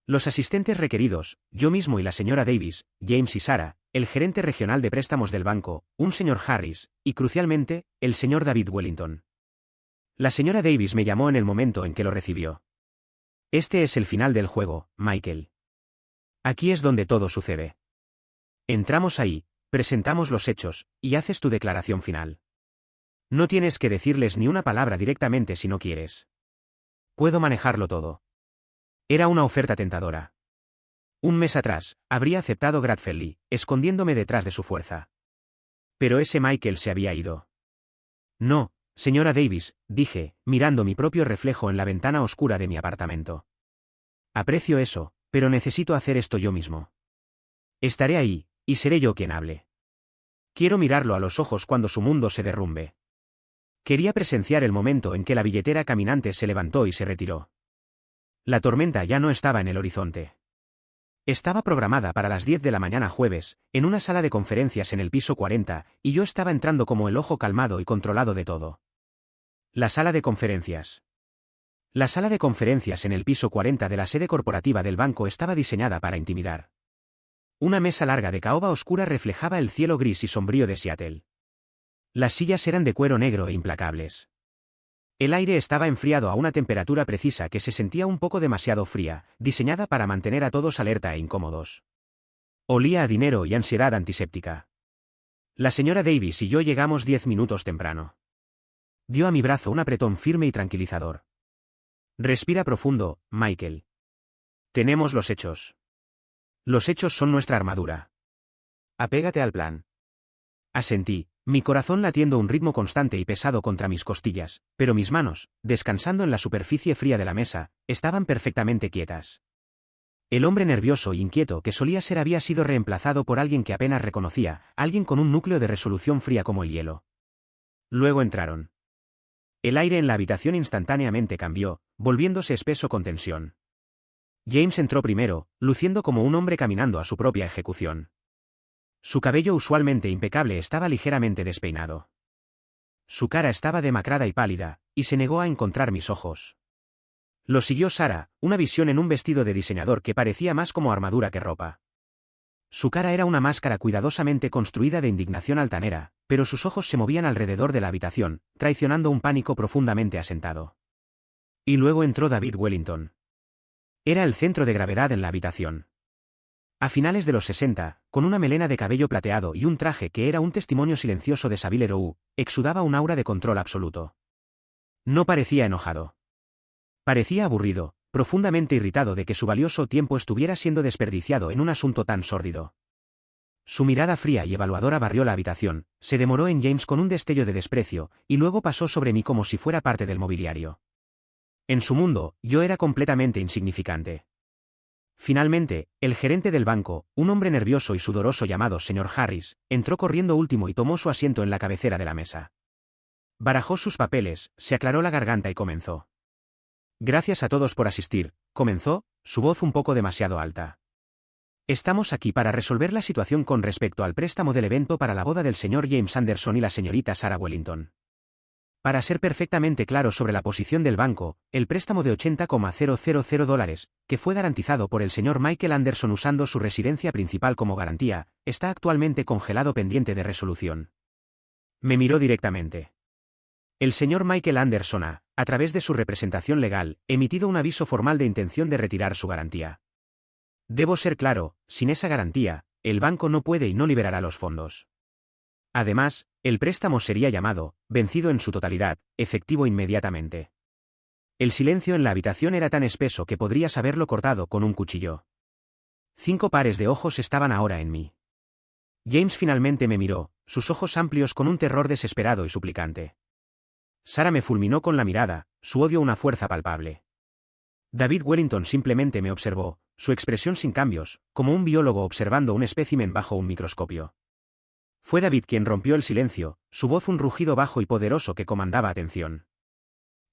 Los asistentes requeridos, yo mismo y la señora Davis, James y Sarah, el gerente regional de préstamos del banco, un señor Harris, y crucialmente, el señor David Wellington. La señora Davis me llamó en el momento en que lo recibió. Este es el final del juego, Michael. Aquí es donde todo sucede. Entramos ahí, presentamos los hechos, y haces tu declaración final. No tienes que decirles ni una palabra directamente si no quieres. Puedo manejarlo todo. Era una oferta tentadora. Un mes atrás, habría aceptado Gradfelly, escondiéndome detrás de su fuerza. Pero ese Michael se había ido. No, señora Davis, dije, mirando mi propio reflejo en la ventana oscura de mi apartamento. Aprecio eso, pero necesito hacer esto yo mismo. Estaré ahí, y seré yo quien hable. Quiero mirarlo a los ojos cuando su mundo se derrumbe. Quería presenciar el momento en que la billetera caminante se levantó y se retiró. La tormenta ya no estaba en el horizonte. Estaba programada para las 10 de la mañana jueves, en una sala de conferencias en el piso 40, y yo estaba entrando como el ojo calmado y controlado de todo. La sala de conferencias. La sala de conferencias en el piso 40 de la sede corporativa del banco estaba diseñada para intimidar. Una mesa larga de caoba oscura reflejaba el cielo gris y sombrío de Seattle. Las sillas eran de cuero negro e implacables. El aire estaba enfriado a una temperatura precisa que se sentía un poco demasiado fría, diseñada para mantener a todos alerta e incómodos. Olía a dinero y ansiedad antiséptica. La señora Davis y yo llegamos 10 minutos temprano. Dio a mi brazo un apretón firme y tranquilizador. Respira profundo, Michael. Tenemos los hechos. Los hechos son nuestra armadura. Apégate al plan. Asentí, mi corazón latiendo un ritmo constante y pesado contra mis costillas, pero mis manos, descansando en la superficie fría de la mesa, estaban perfectamente quietas. El hombre nervioso e inquieto que solía ser había sido reemplazado por alguien que apenas reconocía, alguien con un núcleo de resolución fría como el hielo. Luego entraron. El aire en la habitación instantáneamente cambió, volviéndose espeso con tensión. James entró primero, luciendo como un hombre caminando a su propia ejecución. Su cabello usualmente impecable estaba ligeramente despeinado. Su cara estaba demacrada y pálida, y se negó a encontrar mis ojos. Lo siguió Sarah, una visión en un vestido de diseñador que parecía más como armadura que ropa. Su cara era una máscara cuidadosamente construida de indignación altanera, pero sus ojos se movían alrededor de la habitación, traicionando un pánico profundamente asentado. Y luego entró David Wellington. Era el centro de gravedad en la habitación. A finales de los 60, con una melena de cabello plateado y un traje que era un testimonio silencioso de Savile Row, exudaba un aura de control absoluto. No parecía enojado. Parecía aburrido, profundamente irritado de que su valioso tiempo estuviera siendo desperdiciado en un asunto tan sórdido. Su mirada fría y evaluadora barrió la habitación, se demoró en James con un destello de desprecio, y luego pasó sobre mí como si fuera parte del mobiliario. En su mundo, yo era completamente insignificante. Finalmente, el gerente del banco, un hombre nervioso y sudoroso llamado señor Harris, entró corriendo último y tomó su asiento en la cabecera de la mesa. Barajó sus papeles, se aclaró la garganta y comenzó. Gracias a todos por asistir, comenzó, su voz un poco demasiado alta. Estamos aquí para resolver la situación con respecto al préstamo del evento para la boda del señor James Anderson y la señorita Sarah Wellington. Para ser perfectamente claro sobre la posición del banco, el préstamo de $80,000, que fue garantizado por el señor Michael Anderson usando su residencia principal como garantía, está actualmente congelado pendiente de resolución. Me miró directamente. El señor Michael Anderson ha, a través de su representación legal, emitido un aviso formal de intención de retirar su garantía. Debo ser claro, sin esa garantía, el banco no puede y no liberará los fondos. Además, el préstamo sería llamado, vencido en su totalidad, efectivo inmediatamente. El silencio en la habitación era tan espeso que podrías haberlo cortado con un cuchillo. 5 pares de ojos estaban ahora en mí. James finalmente me miró, sus ojos amplios con un terror desesperado y suplicante. Sarah me fulminó con la mirada, su odio una fuerza palpable. David Wellington simplemente me observó, su expresión sin cambios, como un biólogo observando un espécimen bajo un microscopio. Fue David quien rompió el silencio, su voz un rugido bajo y poderoso que comandaba atención.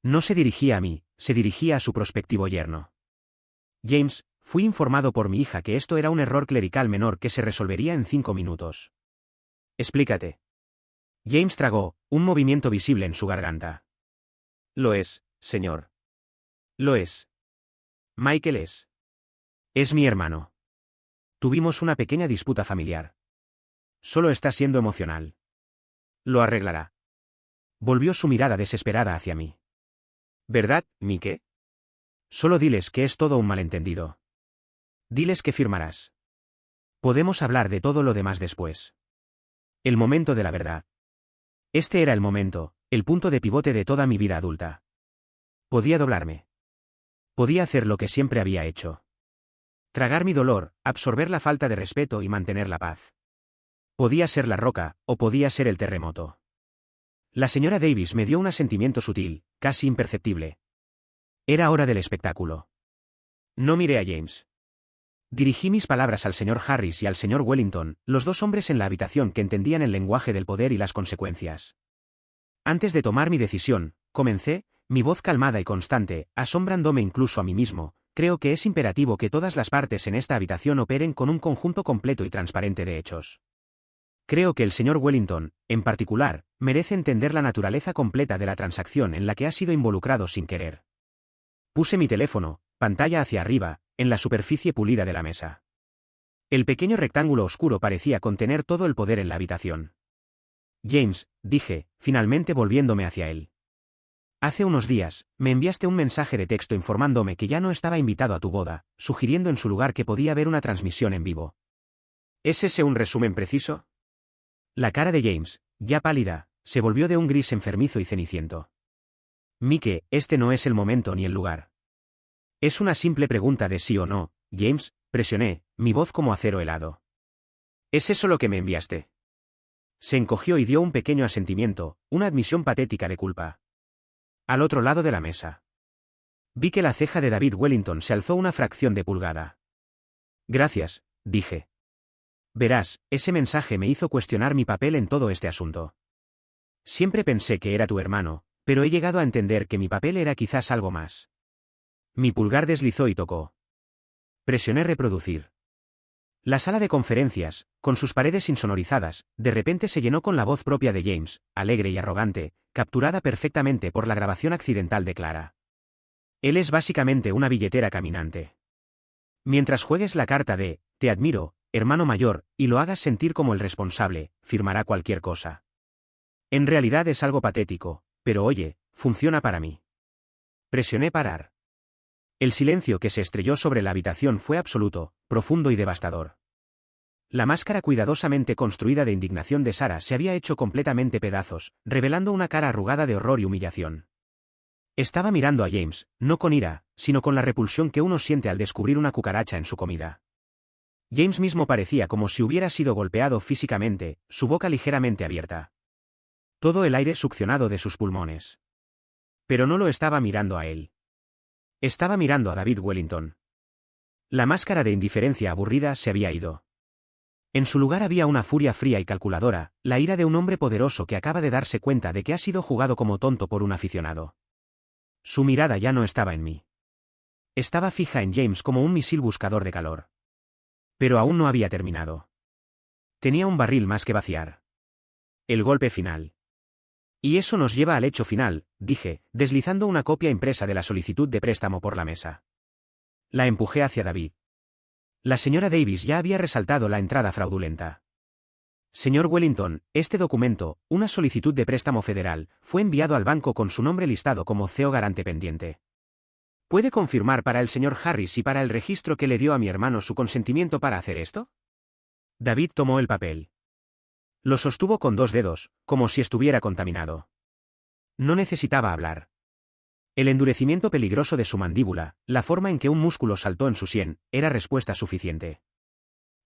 No se dirigía a mí, se dirigía a su prospectivo yerno. James, fui informado por mi hija que esto era un error clerical menor que se resolvería en 5 minutos. Explícate. James tragó, un movimiento visible en su garganta. Lo es, señor. Lo es. Michael es. Es mi hermano. Tuvimos una pequeña disputa familiar. Solo está siendo emocional. Lo arreglará. Volvió su mirada desesperada hacia mí. ¿Verdad, Mike? Solo diles que es todo un malentendido. Diles que firmarás. Podemos hablar de todo lo demás después. El momento de la verdad. Este era el momento, el punto de pivote de toda mi vida adulta. Podía doblarme. Podía hacer lo que siempre había hecho. Tragar mi dolor, absorber la falta de respeto y mantener la paz. Podía ser la roca, o podía ser el terremoto. La señora Davis me dio un asentimiento sutil, casi imperceptible. Era hora del espectáculo. No miré a James. Dirigí mis palabras al señor Harris y al señor Wellington, los dos hombres en la habitación que entendían el lenguaje del poder y las consecuencias. Antes de tomar mi decisión, comencé, mi voz calmada y constante, asombrándome incluso a mí mismo. Creo que es imperativo que todas las partes en esta habitación operen con un conjunto completo y transparente de hechos. Creo que el señor Wellington, en particular, merece entender la naturaleza completa de la transacción en la que ha sido involucrado sin querer. Puse mi teléfono, pantalla hacia arriba, en la superficie pulida de la mesa. El pequeño rectángulo oscuro parecía contener todo el poder en la habitación. James, dije, finalmente volviéndome hacia él. Hace unos días, me enviaste un mensaje de texto informándome que ya no estaba invitado a tu boda, sugiriendo en su lugar que podía haber una transmisión en vivo. ¿Es ese un resumen preciso? La cara de James, ya pálida, se volvió de un gris enfermizo y ceniciento. Mike, este no es el momento ni el lugar. Es una simple pregunta de sí o no, James, presioné, mi voz como acero helado. ¿Es eso lo que me enviaste? Se encogió y dio un pequeño asentimiento, una admisión patética de culpa. Al otro lado de la mesa. Vi que la ceja de David Wellington se alzó una fracción de pulgada. Gracias, dije. Verás, ese mensaje me hizo cuestionar mi papel en todo este asunto. Siempre pensé que era tu hermano, pero he llegado a entender que mi papel era quizás algo más. Mi pulgar deslizó y tocó. Presioné reproducir. La sala de conferencias, con sus paredes insonorizadas, de repente se llenó con la voz propia de James, alegre y arrogante, capturada perfectamente por la grabación accidental de Clara. Él es básicamente una billetera caminante. Mientras juegues la carta de, te admiro, hermano mayor, y lo hagas sentir como el responsable, firmará cualquier cosa. En realidad es algo patético, pero oye, funciona para mí. Presioné parar. El silencio que se estrelló sobre la habitación fue absoluto, profundo y devastador. La máscara cuidadosamente construida de indignación de Sarah se había hecho completamente pedazos, revelando una cara arrugada de horror y humillación. Estaba mirando a James, no con ira, sino con la repulsión que uno siente al descubrir una cucaracha en su comida. James mismo parecía como si hubiera sido golpeado físicamente, su boca ligeramente abierta. Todo el aire succionado de sus pulmones. Pero no lo estaba mirando a él. Estaba mirando a David Wellington. La máscara de indiferencia aburrida se había ido. En su lugar había una furia fría y calculadora, la ira de un hombre poderoso que acaba de darse cuenta de que ha sido jugado como tonto por un aficionado. Su mirada ya no estaba en mí. Estaba fija en James como un misil buscador de calor. Pero aún no había terminado. Tenía un barril más que vaciar. El golpe final. Y eso nos lleva al hecho final, dije, deslizando una copia impresa de la solicitud de préstamo por la mesa. La empujé hacia David. La señora Davis ya había resaltado la entrada fraudulenta. Señor Wellington, este documento, una solicitud de préstamo federal, fue enviado al banco con su nombre listado como CEO garante pendiente. ¿Puede confirmar para el señor Harris y para el registro que le dio a mi hermano su consentimiento para hacer esto? David tomó el papel. Lo sostuvo con 2 dedos, como si estuviera contaminado. No necesitaba hablar. El endurecimiento peligroso de su mandíbula, la forma en que un músculo saltó en su sien, era respuesta suficiente.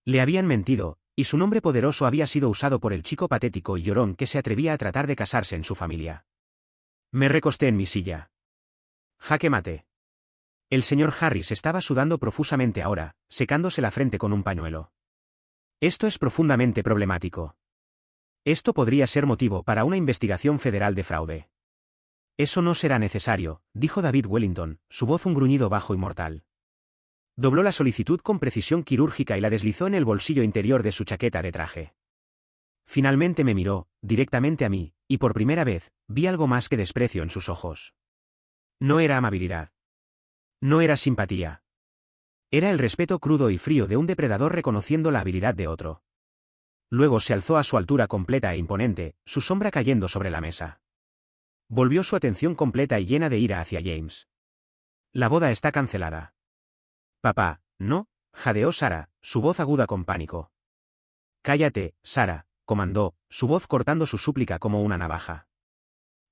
Le habían mentido, y su nombre poderoso había sido usado por el chico patético y llorón que se atrevía a tratar de casarse en su familia. Me recosté en mi silla. Jaque mate. El señor Harris estaba sudando profusamente ahora, secándose la frente con un pañuelo. Esto es profundamente problemático. Esto podría ser motivo para una investigación federal de fraude. Eso no será necesario, dijo David Wellington, su voz un gruñido bajo y mortal. Dobló la solicitud con precisión quirúrgica y la deslizó en el bolsillo interior de su chaqueta de traje. Finalmente me miró, directamente a mí, y por primera vez, vi algo más que desprecio en sus ojos. No era amabilidad. No era simpatía. Era el respeto crudo y frío de un depredador reconociendo la habilidad de otro. Luego se alzó a su altura completa e imponente, su sombra cayendo sobre la mesa. Volvió su atención completa y llena de ira hacia James. La boda está cancelada. Papá, no, jadeó Sara, su voz aguda con pánico. Cállate, Sara, comandó, su voz cortando su súplica como una navaja.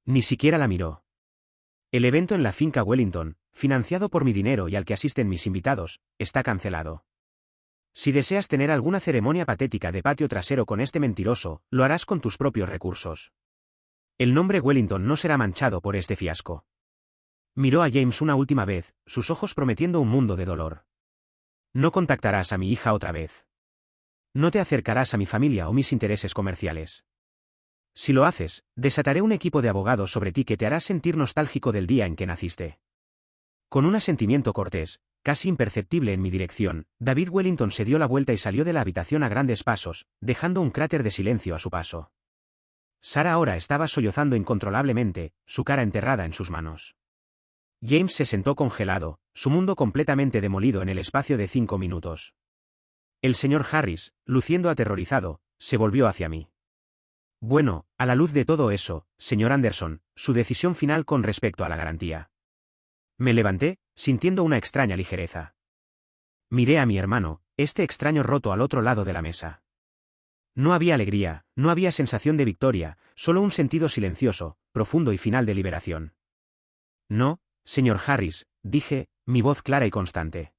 Ni siquiera la miró. El evento en la finca Wellington, financiado por mi dinero y al que asisten mis invitados, está cancelado. Si deseas tener alguna ceremonia patética de patio trasero con este mentiroso, lo harás con tus propios recursos. El nombre Wellington no será manchado por este fiasco. Miró a James una última vez, sus ojos prometiendo un mundo de dolor. No contactarás a mi hija otra vez. No te acercarás a mi familia o mis intereses comerciales. Si lo haces, desataré un equipo de abogados sobre ti que te hará sentir nostálgico del día en que naciste. Con un asentimiento cortés, casi imperceptible en mi dirección, David Wellington se dio la vuelta y salió de la habitación a grandes pasos, dejando un cráter de silencio a su paso. Sara ahora estaba sollozando incontrolablemente, su cara enterrada en sus manos. James se sentó congelado, su mundo completamente demolido en el espacio de 5 minutos. El señor Harris, luciendo aterrorizado, se volvió hacia mí. Bueno, a la luz de todo eso, señor Anderson, su decisión final con respecto a la garantía. Me levanté, sintiendo una extraña ligereza. Miré a mi hermano, este extraño roto al otro lado de la mesa. No había alegría, no había sensación de victoria, solo un sentido silencioso, profundo y final de liberación. No, señor Harris, dije, mi voz clara y constante.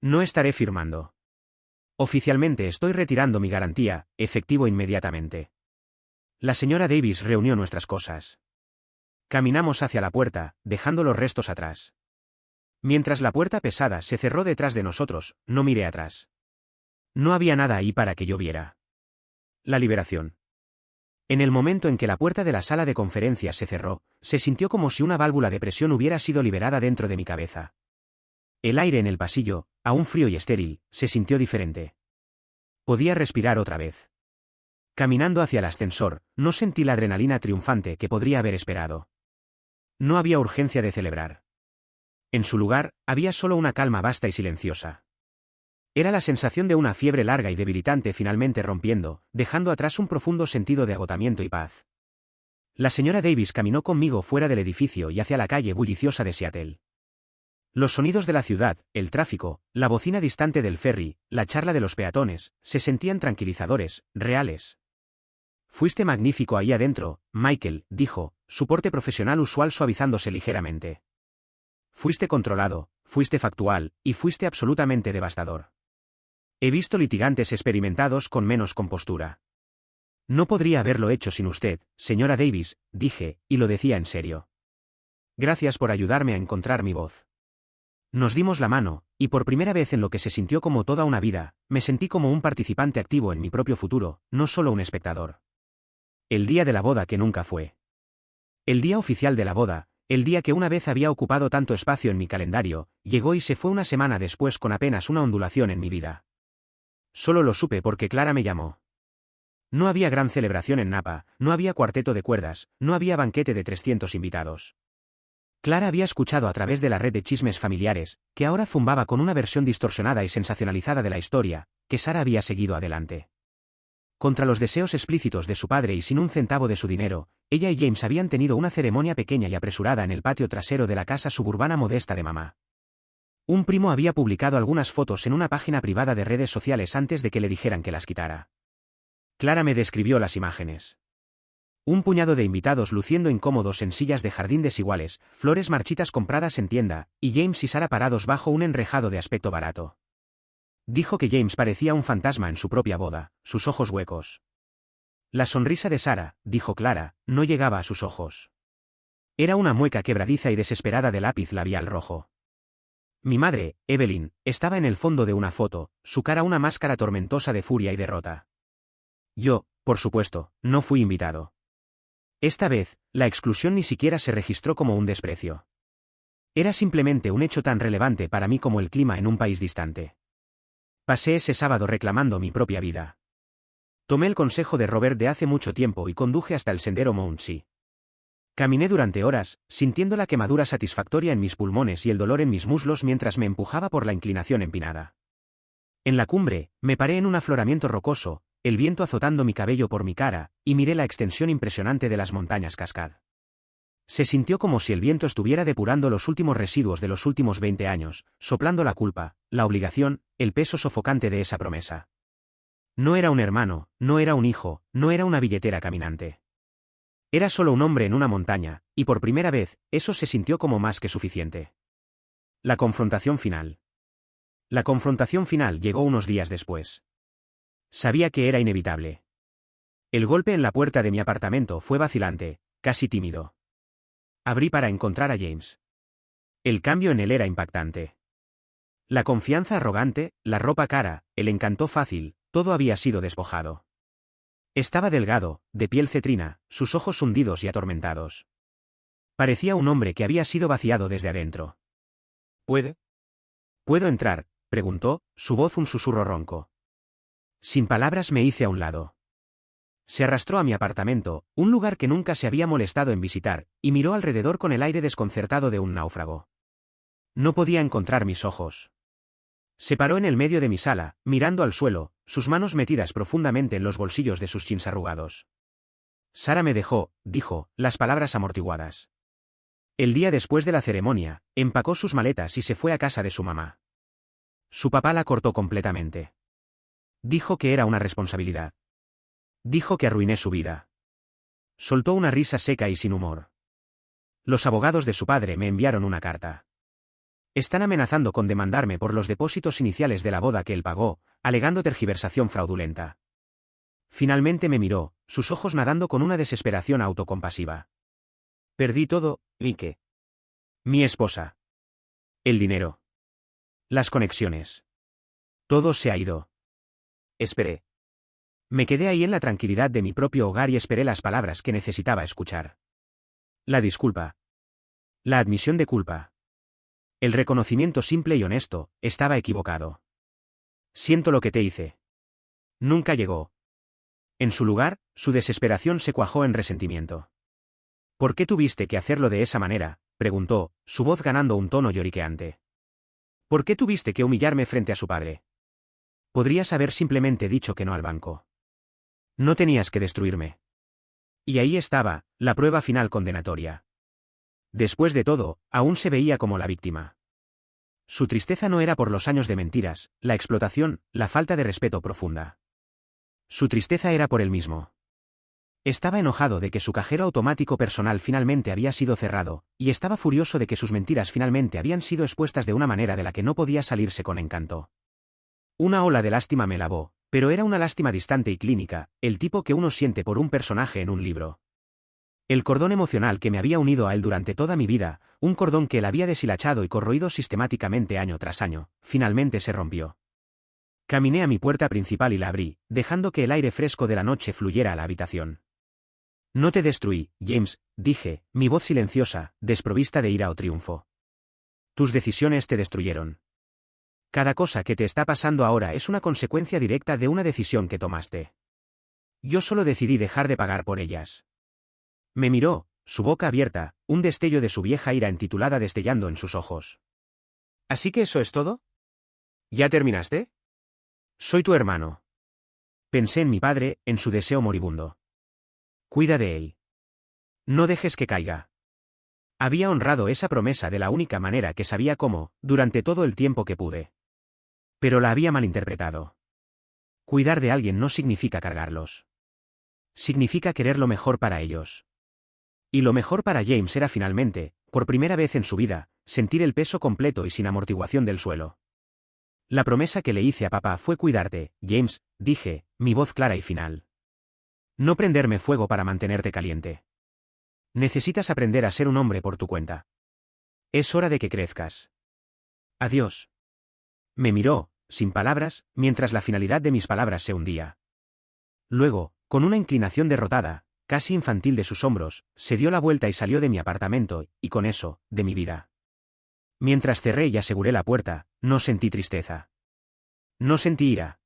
No estaré firmando. Oficialmente estoy retirando mi garantía, efectivo inmediatamente. La señora Davis reunió nuestras cosas. Caminamos hacia la puerta, dejando los restos atrás. Mientras la puerta pesada se cerró detrás de nosotros, no miré atrás. No había nada ahí para que yo viera. La liberación. En el momento en que la puerta de la sala de conferencias se cerró, se sintió como si una válvula de presión hubiera sido liberada dentro de mi cabeza. El aire en el pasillo, aún frío y estéril, se sintió diferente. Podía respirar otra vez. Caminando hacia el ascensor, no sentí la adrenalina triunfante que podría haber esperado. No había urgencia de celebrar. En su lugar, había solo una calma vasta y silenciosa. Era la sensación de una fiebre larga y debilitante finalmente rompiendo, dejando atrás un profundo sentido de agotamiento y paz. La señora Davis caminó conmigo fuera del edificio y hacia la calle bulliciosa de Seattle. Los sonidos de la ciudad, el tráfico, la bocina distante del ferry, la charla de los peatones, se sentían tranquilizadores, reales. Fuiste magnífico ahí adentro, Michael, dijo, su porte profesional usual suavizándose ligeramente. Fuiste controlado, fuiste factual, y fuiste absolutamente devastador. He visto litigantes experimentados con menos compostura. No podría haberlo hecho sin usted, señora Davis, dije, y lo decía en serio. Gracias por ayudarme a encontrar mi voz. Nos dimos la mano, y por primera vez en lo que se sintió como toda una vida, me sentí como un participante activo en mi propio futuro, no solo un espectador. El día de la boda que nunca fue. El día oficial de la boda, el día que una vez había ocupado tanto espacio en mi calendario, llegó y se fue una semana después con apenas una ondulación en mi vida. Solo lo supe porque Clara me llamó. No había gran celebración en Napa, no había cuarteto de cuerdas, no había banquete de 300 invitados. Clara había escuchado a través de la red de chismes familiares, que ahora zumbaba con una versión distorsionada y sensacionalizada de la historia, que Sara había seguido adelante. Contra los deseos explícitos de su padre y sin un centavo de su dinero, ella y James habían tenido una ceremonia pequeña y apresurada en el patio trasero de la casa suburbana modesta de mamá. Un primo había publicado algunas fotos en una página privada de redes sociales antes de que le dijeran que las quitara. Clara me describió las imágenes. Un puñado de invitados luciendo incómodos en sillas de jardín desiguales, flores marchitas compradas en tienda, y James y Sara parados bajo un enrejado de aspecto barato. Dijo que James parecía un fantasma en su propia boda, sus ojos huecos. La sonrisa de Sarah, dijo Clara, no llegaba a sus ojos. Era una mueca quebradiza y desesperada de lápiz labial rojo. Mi madre, Evelyn, estaba en el fondo de una foto, su cara una máscara tormentosa de furia y derrota. Yo, por supuesto, no fui invitado. Esta vez, la exclusión ni siquiera se registró como un desprecio. Era simplemente un hecho tan relevante para mí como el clima en un país distante. Pasé ese sábado reclamando mi propia vida. Tomé el consejo de Robert de hace mucho tiempo y conduje hasta el sendero Mountsea. Caminé durante horas, sintiendo la quemadura satisfactoria en mis pulmones y el dolor en mis muslos mientras me empujaba por la inclinación empinada. En la cumbre, me paré en un afloramiento rocoso, el viento azotando mi cabello por mi cara, y miré la extensión impresionante de las montañas Cascade. Se sintió como si el viento estuviera depurando los últimos residuos de los últimos 20 años, soplando la culpa, la obligación, el peso sofocante de esa promesa. No era un hermano, no era un hijo, no era una billetera caminante. Era solo un hombre en una montaña, y por primera vez, eso se sintió como más que suficiente. La confrontación final. La confrontación final llegó unos días después. Sabía que era inevitable. El golpe en la puerta de mi apartamento fue vacilante, casi tímido. Abrí para encontrar a James. El cambio en él era impactante. La confianza arrogante, la ropa cara, el encanto fácil, todo había sido despojado. Estaba delgado, de piel cetrina, sus ojos hundidos y atormentados. Parecía un hombre que había sido vaciado desde adentro. ¿Puedo entrar?, preguntó, su voz un susurro ronco. Sin palabras me hice a un lado. Se arrastró a mi apartamento, un lugar que nunca se había molestado en visitar, y miró alrededor con el aire desconcertado de un náufrago. No podía encontrar mis ojos. Se paró en el medio de mi sala, mirando al suelo, sus manos metidas profundamente en los bolsillos de sus jeans arrugados. Sarah me dejó, dijo, las palabras amortiguadas. El día después de la ceremonia, empacó sus maletas y se fue a casa de su mamá. Su papá la cortó completamente. Dijo que era una responsabilidad. Dijo que arruiné su vida. Soltó una risa seca y sin humor. Los abogados de su padre me enviaron una carta. Están amenazando con demandarme por los depósitos iniciales de la boda que él pagó, alegando tergiversación fraudulenta. Finalmente me miró, sus ojos nadando con una desesperación autocompasiva. Perdí todo, ¿y qué? Mi esposa. El dinero. Las conexiones. Todo se ha ido. Esperé. Me quedé ahí en la tranquilidad de mi propio hogar y esperé las palabras que necesitaba escuchar. La disculpa. La admisión de culpa. El reconocimiento simple y honesto, estaba equivocado. Siento lo que te hice. Nunca llegó. En su lugar, su desesperación se cuajó en resentimiento. ¿Por qué tuviste que hacerlo de esa manera?, preguntó, su voz ganando un tono lloriqueante. ¿Por qué tuviste que humillarme frente a su padre? Podrías haber simplemente dicho que no al banco. No tenías que destruirme. Y ahí estaba, la prueba final condenatoria. Después de todo, aún se veía como la víctima. Su tristeza no era por los años de mentiras, la explotación, la falta de respeto profunda. Su tristeza era por él mismo. Estaba enojado de que su cajero automático personal finalmente había sido cerrado, y estaba furioso de que sus mentiras finalmente habían sido expuestas de una manera de la que no podía salirse con encanto. Una ola de lástima me lavó, pero era una lástima distante y clínica, el tipo que uno siente por un personaje en un libro. El cordón emocional que me había unido a él durante toda mi vida, un cordón que él había deshilachado y corroído sistemáticamente año tras año, finalmente se rompió. Caminé a mi puerta principal y la abrí, dejando que el aire fresco de la noche fluyera a la habitación. No te destruí, James, dije, mi voz silenciosa, desprovista de ira o triunfo. Tus decisiones te destruyeron. Cada cosa que te está pasando ahora es una consecuencia directa de una decisión que tomaste. Yo solo decidí dejar de pagar por ellas. Me miró, su boca abierta, un destello de su vieja ira entitulada destellando en sus ojos. ¿Así que eso es todo? ¿Ya terminaste? Soy tu hermano. Pensé en mi padre, en su deseo moribundo. Cuida de él. No dejes que caiga. Había honrado esa promesa de la única manera que sabía cómo, durante todo el tiempo que pude. Pero la había malinterpretado. Cuidar de alguien no significa cargarlos. Significa querer lo mejor para ellos. Y lo mejor para James era finalmente, por primera vez en su vida, sentir el peso completo y sin amortiguación del suelo. La promesa que le hice a papá fue cuidarte, James, dije, mi voz clara y final. No prenderme fuego para mantenerte caliente. Necesitas aprender a ser un hombre por tu cuenta. Es hora de que crezcas. Adiós. Me miró, sin palabras, mientras la finalidad de mis palabras se hundía. Luego, con una inclinación derrotada, casi infantil de sus hombros, se dio la vuelta y salió de mi apartamento, y con eso, de mi vida. Mientras cerré y aseguré la puerta, no sentí tristeza. No sentí ira.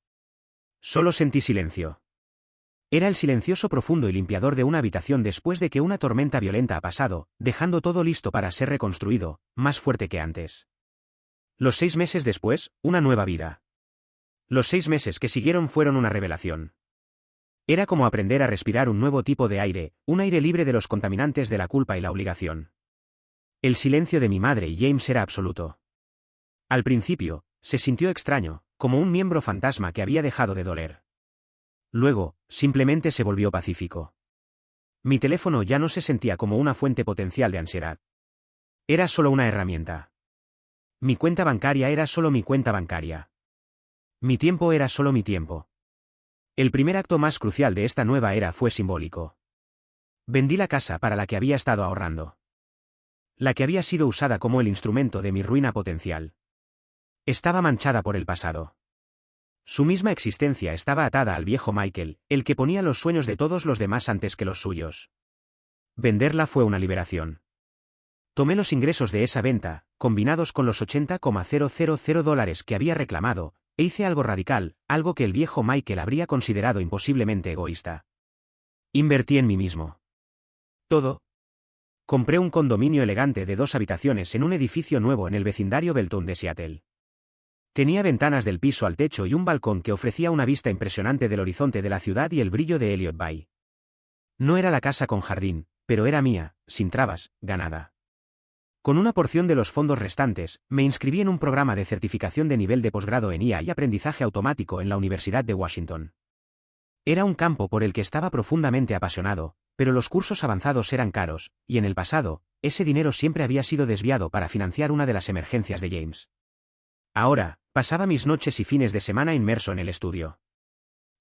Solo sentí silencio. Era el silencioso profundo y limpiador de una habitación después de que una tormenta violenta ha pasado, dejando todo listo para ser reconstruido, más fuerte que antes. Los 6 meses después, una nueva vida. Los 6 meses que siguieron fueron una revelación. Era como aprender a respirar un nuevo tipo de aire, un aire libre de los contaminantes de la culpa y la obligación. El silencio de mi madre y James era absoluto. Al principio, se sintió extraño, como un miembro fantasma que había dejado de doler. Luego, simplemente se volvió pacífico. Mi teléfono ya no se sentía como una fuente potencial de ansiedad. Era solo una herramienta. Mi cuenta bancaria era solo mi cuenta bancaria. Mi tiempo era solo mi tiempo. El primer acto más crucial de esta nueva era fue simbólico. Vendí la casa para la que había estado ahorrando. La que había sido usada como el instrumento de mi ruina potencial. Estaba manchada por el pasado. Su misma existencia estaba atada al viejo Michael, el que ponía los sueños de todos los demás antes que los suyos. Venderla fue una liberación. Tomé los ingresos de esa venta, combinados con los $80,000 que había reclamado, e hice algo radical, algo que el viejo Michael habría considerado imposiblemente egoísta. Invertí en mí mismo. Todo. Compré un condominio elegante de 2 habitaciones en un edificio nuevo en el vecindario Belton de Seattle. Tenía ventanas del piso al techo y un balcón que ofrecía una vista impresionante del horizonte de la ciudad y el brillo de Elliott Bay. No era la casa con jardín, pero era mía, sin trabas, ganada. Con una porción de los fondos restantes, me inscribí en un programa de certificación de nivel de posgrado en IA y aprendizaje automático en la Universidad de Washington. Era un campo por el que estaba profundamente apasionado, pero los cursos avanzados eran caros, y en el pasado, ese dinero siempre había sido desviado para financiar una de las emergencias de James. Ahora, pasaba mis noches y fines de semana inmerso en el estudio.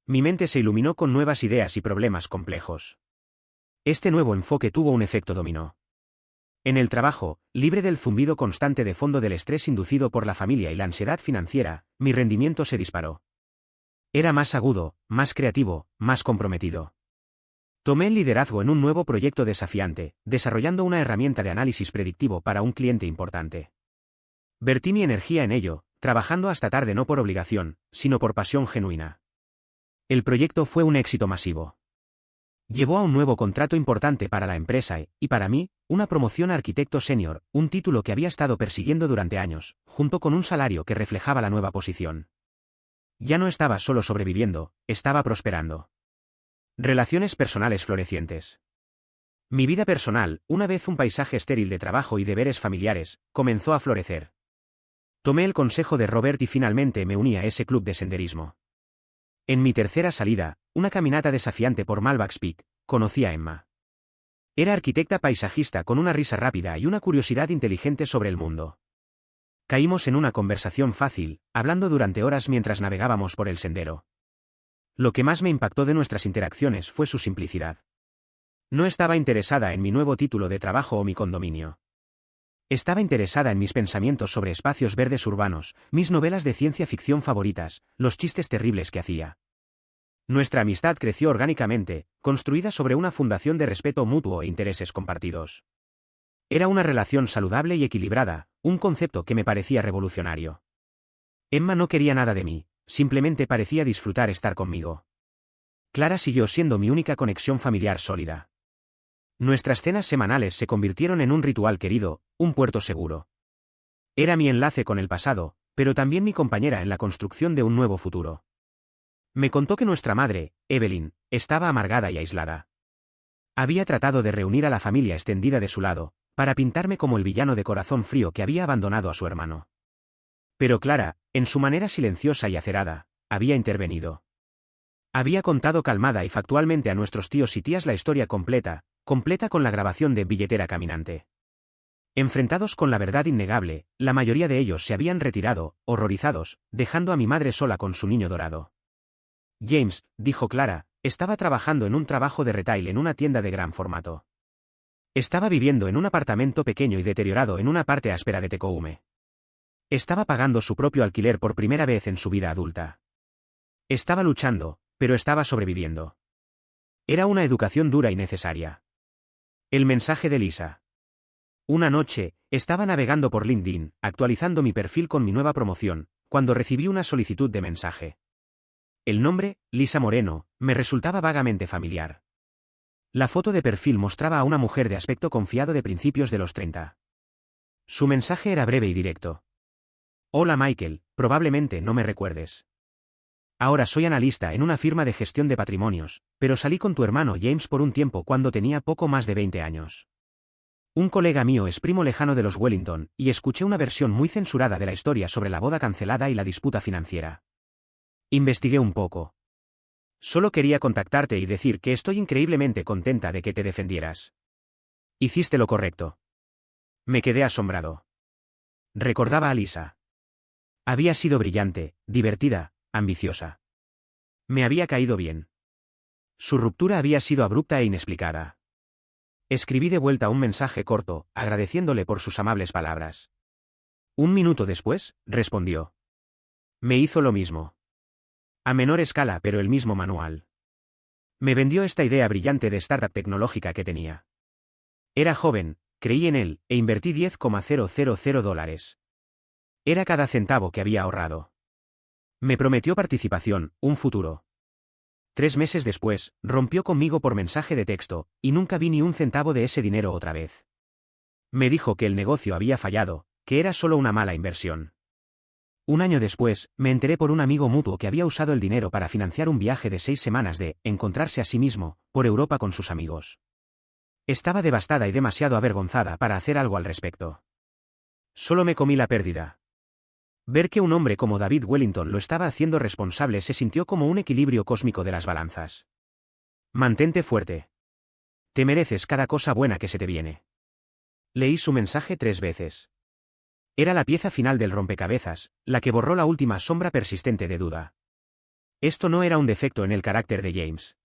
Mi mente se iluminó con nuevas ideas y problemas complejos. Este nuevo enfoque tuvo un efecto dominó. En el trabajo, libre del zumbido constante de fondo del estrés inducido por la familia y la ansiedad financiera, mi rendimiento se disparó. Era más agudo, más creativo, más comprometido. Tomé el liderazgo en un nuevo proyecto desafiante, desarrollando una herramienta de análisis predictivo para un cliente importante. Vertí mi energía en ello, trabajando hasta tarde no por obligación, sino por pasión genuina. El proyecto fue un éxito masivo. Llevó a un nuevo contrato importante para la empresa y, para mí, una promoción a arquitecto senior, un título que había estado persiguiendo durante años, junto con un salario que reflejaba la nueva posición. Ya no estaba solo sobreviviendo, estaba prosperando. Relaciones personales florecientes. Mi vida personal, una vez un paisaje estéril de trabajo y deberes familiares, comenzó a florecer. Tomé el consejo de Robert y finalmente me uní a ese club de senderismo. En mi tercera salida, una caminata desafiante por Malvax Peak, conocí a Emma. Era arquitecta paisajista con una risa rápida y una curiosidad inteligente sobre el mundo. Caímos en una conversación fácil, hablando durante horas mientras navegábamos por el sendero. Lo que más me impactó de nuestras interacciones fue su simplicidad. No estaba interesada en mi nuevo título de trabajo o mi condominio. Estaba interesada en mis pensamientos sobre espacios verdes urbanos, mis novelas de ciencia ficción favoritas, los chistes terribles que hacía. Nuestra amistad creció orgánicamente, construida sobre una fundación de respeto mutuo e intereses compartidos. Era una relación saludable y equilibrada, un concepto que me parecía revolucionario. Emma no quería nada de mí, simplemente parecía disfrutar estar conmigo. Clara siguió siendo mi única conexión familiar sólida. Nuestras cenas semanales se convirtieron en un ritual querido, un puerto seguro. Era mi enlace con el pasado, pero también mi compañera en la construcción de un nuevo futuro. Me contó que nuestra madre, Evelyn, estaba amargada y aislada. Había tratado de reunir a la familia extendida de su lado, para pintarme como el villano de corazón frío que había abandonado a su hermano. Pero Clara, en su manera silenciosa y acerada, había intervenido. Había contado calmada y factualmente a nuestros tíos y tías la historia completa con la grabación de Billetera Caminante. Enfrentados con la verdad innegable, la mayoría de ellos se habían retirado, horrorizados, dejando a mi madre sola con su niño dorado. James, dijo Clara, estaba trabajando en un trabajo de retail en una tienda de gran formato. Estaba viviendo en un apartamento pequeño y deteriorado en una parte áspera de Tecoume. Estaba pagando su propio alquiler por primera vez en su vida adulta. Estaba luchando, pero estaba sobreviviendo. Era una educación dura y necesaria. El mensaje de Lisa. Una noche, estaba navegando por LinkedIn, actualizando mi perfil con mi nueva promoción, cuando recibí una solicitud de mensaje. El nombre, Lisa Moreno, me resultaba vagamente familiar. La foto de perfil mostraba a una mujer de aspecto confiado de principios de los 30. Su mensaje era breve y directo. Hola Michael, probablemente no me recuerdes. Ahora soy analista en una firma de gestión de patrimonios, pero salí con tu hermano James por un tiempo cuando tenía poco más de 20 años. Un colega mío es primo lejano de los Wellington, y escuché una versión muy censurada de la historia sobre la boda cancelada y la disputa financiera. Investigué un poco. Solo quería contactarte y decir que estoy increíblemente contenta de que te defendieras. Hiciste lo correcto. Me quedé asombrado. Recordaba a Lisa. Había sido brillante, divertida, ambiciosa. Me había caído bien. Su ruptura había sido abrupta e inexplicada. Escribí de vuelta un mensaje corto, agradeciéndole por sus amables palabras. Un minuto después, respondió. Me hizo lo mismo. A menor escala, pero el mismo manual. Me vendió esta idea brillante de startup tecnológica que tenía. Era joven, creí en él, e invertí $10,000. Era cada centavo que había ahorrado. Me prometió participación, un futuro. 3 meses después, rompió conmigo por mensaje de texto, y nunca vi ni un centavo de ese dinero otra vez. Me dijo que el negocio había fallado, que era solo una mala inversión. Un año después, me enteré por un amigo mutuo que había usado el dinero para financiar un viaje de 6 semanas de encontrarse a sí mismo, por Europa con sus amigos. Estaba devastada y demasiado avergonzada para hacer algo al respecto. Solo me comí la pérdida. Ver que un hombre como David Wellington lo estaba haciendo responsable se sintió como un equilibrio cósmico de las balanzas. Mantente fuerte. Te mereces cada cosa buena que se te viene. Leí su mensaje 3 veces. Era la pieza final del rompecabezas, la que borró la última sombra persistente de duda. Esto no era un defecto en el carácter de James.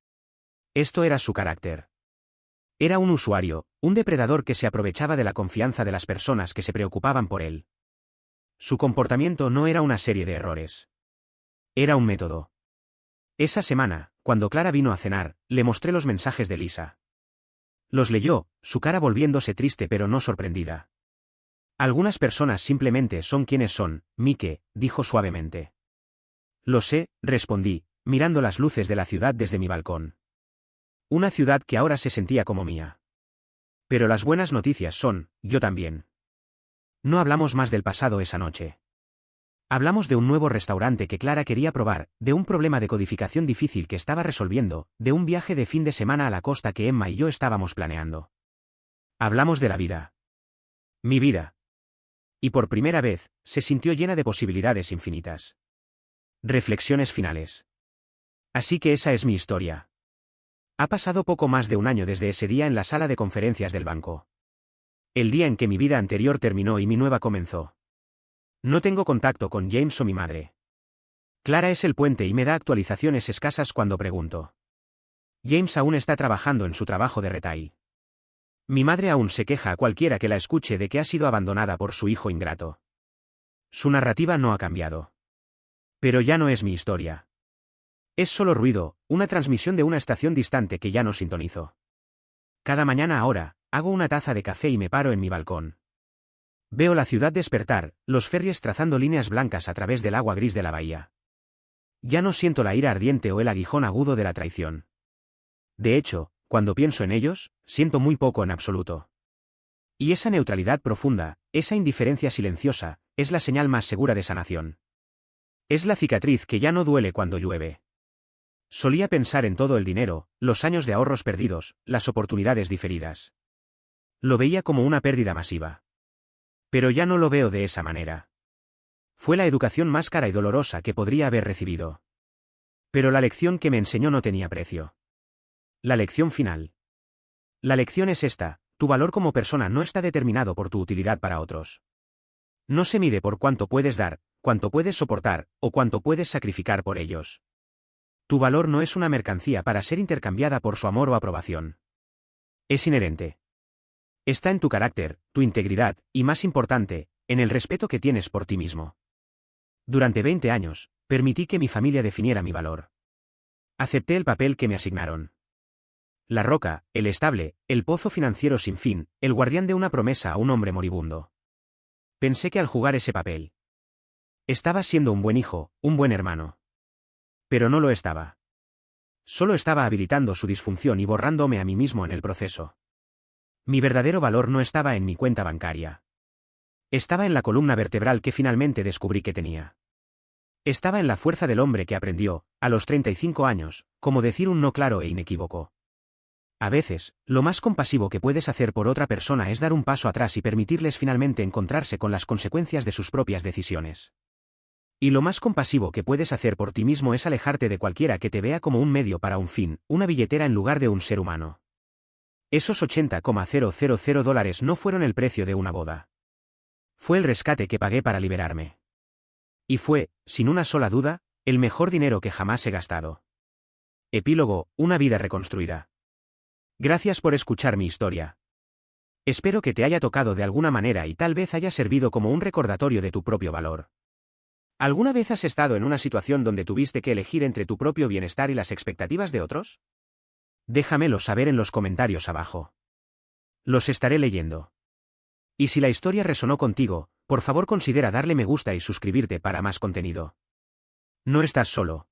Esto era su carácter. Era un usuario, un depredador que se aprovechaba de la confianza de las personas que se preocupaban por él. Su comportamiento no era una serie de errores. Era un método. Esa semana, cuando Clara vino a cenar, le mostré los mensajes de Lisa. Los leyó, su cara volviéndose triste pero no sorprendida. Algunas personas simplemente son quienes son, Mike, dijo suavemente. Lo sé, respondí, mirando las luces de la ciudad desde mi balcón. Una ciudad que ahora se sentía como mía. Pero las buenas noticias son, yo también. No hablamos más del pasado esa noche. Hablamos de un nuevo restaurante que Clara quería probar, de un problema de codificación difícil que estaba resolviendo, de un viaje de fin de semana a la costa que Emma y yo estábamos planeando. Hablamos de la vida. Mi vida. Y por primera vez, se sintió llena de posibilidades infinitas. Reflexiones finales. Así que esa es mi historia. Ha pasado poco más de un año desde ese día en la sala de conferencias del banco. El día en que mi vida anterior terminó y mi nueva comenzó. No tengo contacto con James o mi madre. Clara es el puente y me da actualizaciones escasas cuando pregunto. James aún está trabajando en su trabajo de retail. Mi madre aún se queja a cualquiera que la escuche de que ha sido abandonada por su hijo ingrato. Su narrativa no ha cambiado. Pero ya no es mi historia. Es solo ruido, una transmisión de una estación distante que ya no sintonizo. Cada mañana ahora, hago una taza de café y me paro en mi balcón. Veo la ciudad despertar, los ferries trazando líneas blancas a través del agua gris de la bahía. Ya no siento la ira ardiente o el aguijón agudo de la traición. De hecho, cuando pienso en ellos, siento muy poco en absoluto. Y esa neutralidad profunda, esa indiferencia silenciosa, es la señal más segura de sanación. Es la cicatriz que ya no duele cuando llueve. Solía pensar en todo el dinero, los años de ahorros perdidos, las oportunidades diferidas. Lo veía como una pérdida masiva. Pero ya no lo veo de esa manera. Fue la educación más cara y dolorosa que podría haber recibido. Pero la lección que me enseñó no tenía precio. La lección final. La lección es esta: tu valor como persona no está determinado por tu utilidad para otros. No se mide por cuánto puedes dar, cuánto puedes soportar, o cuánto puedes sacrificar por ellos. Tu valor no es una mercancía para ser intercambiada por su amor o aprobación. Es inherente. Está en tu carácter, tu integridad, y más importante, en el respeto que tienes por ti mismo. Durante 20 años, permití que mi familia definiera mi valor. Acepté el papel que me asignaron. La roca, el estable, el pozo financiero sin fin, el guardián de una promesa a un hombre moribundo. Pensé que al jugar ese papel, estaba siendo un buen hijo, un buen hermano. Pero no lo estaba. Solo estaba habilitando su disfunción y borrándome a mí mismo en el proceso. Mi verdadero valor no estaba en mi cuenta bancaria. Estaba en la columna vertebral que finalmente descubrí que tenía. Estaba en la fuerza del hombre que aprendió, a los 35 años, cómo decir un no claro e inequívoco. A veces, lo más compasivo que puedes hacer por otra persona es dar un paso atrás y permitirles finalmente encontrarse con las consecuencias de sus propias decisiones. Y lo más compasivo que puedes hacer por ti mismo es alejarte de cualquiera que te vea como un medio para un fin, una billetera en lugar de un ser humano. Esos $80,000 no fueron el precio de una boda. Fue el rescate que pagué para liberarme. Y fue, sin una sola duda, el mejor dinero que jamás he gastado. Epílogo, una vida reconstruida. Gracias por escuchar mi historia. Espero que te haya tocado de alguna manera y tal vez haya servido como un recordatorio de tu propio valor. ¿Alguna vez has estado en una situación donde tuviste que elegir entre tu propio bienestar y las expectativas de otros? Déjamelo saber en los comentarios abajo. Los estaré leyendo. Y si la historia resonó contigo, por favor considera darle me gusta y suscribirte para más contenido. No estás solo.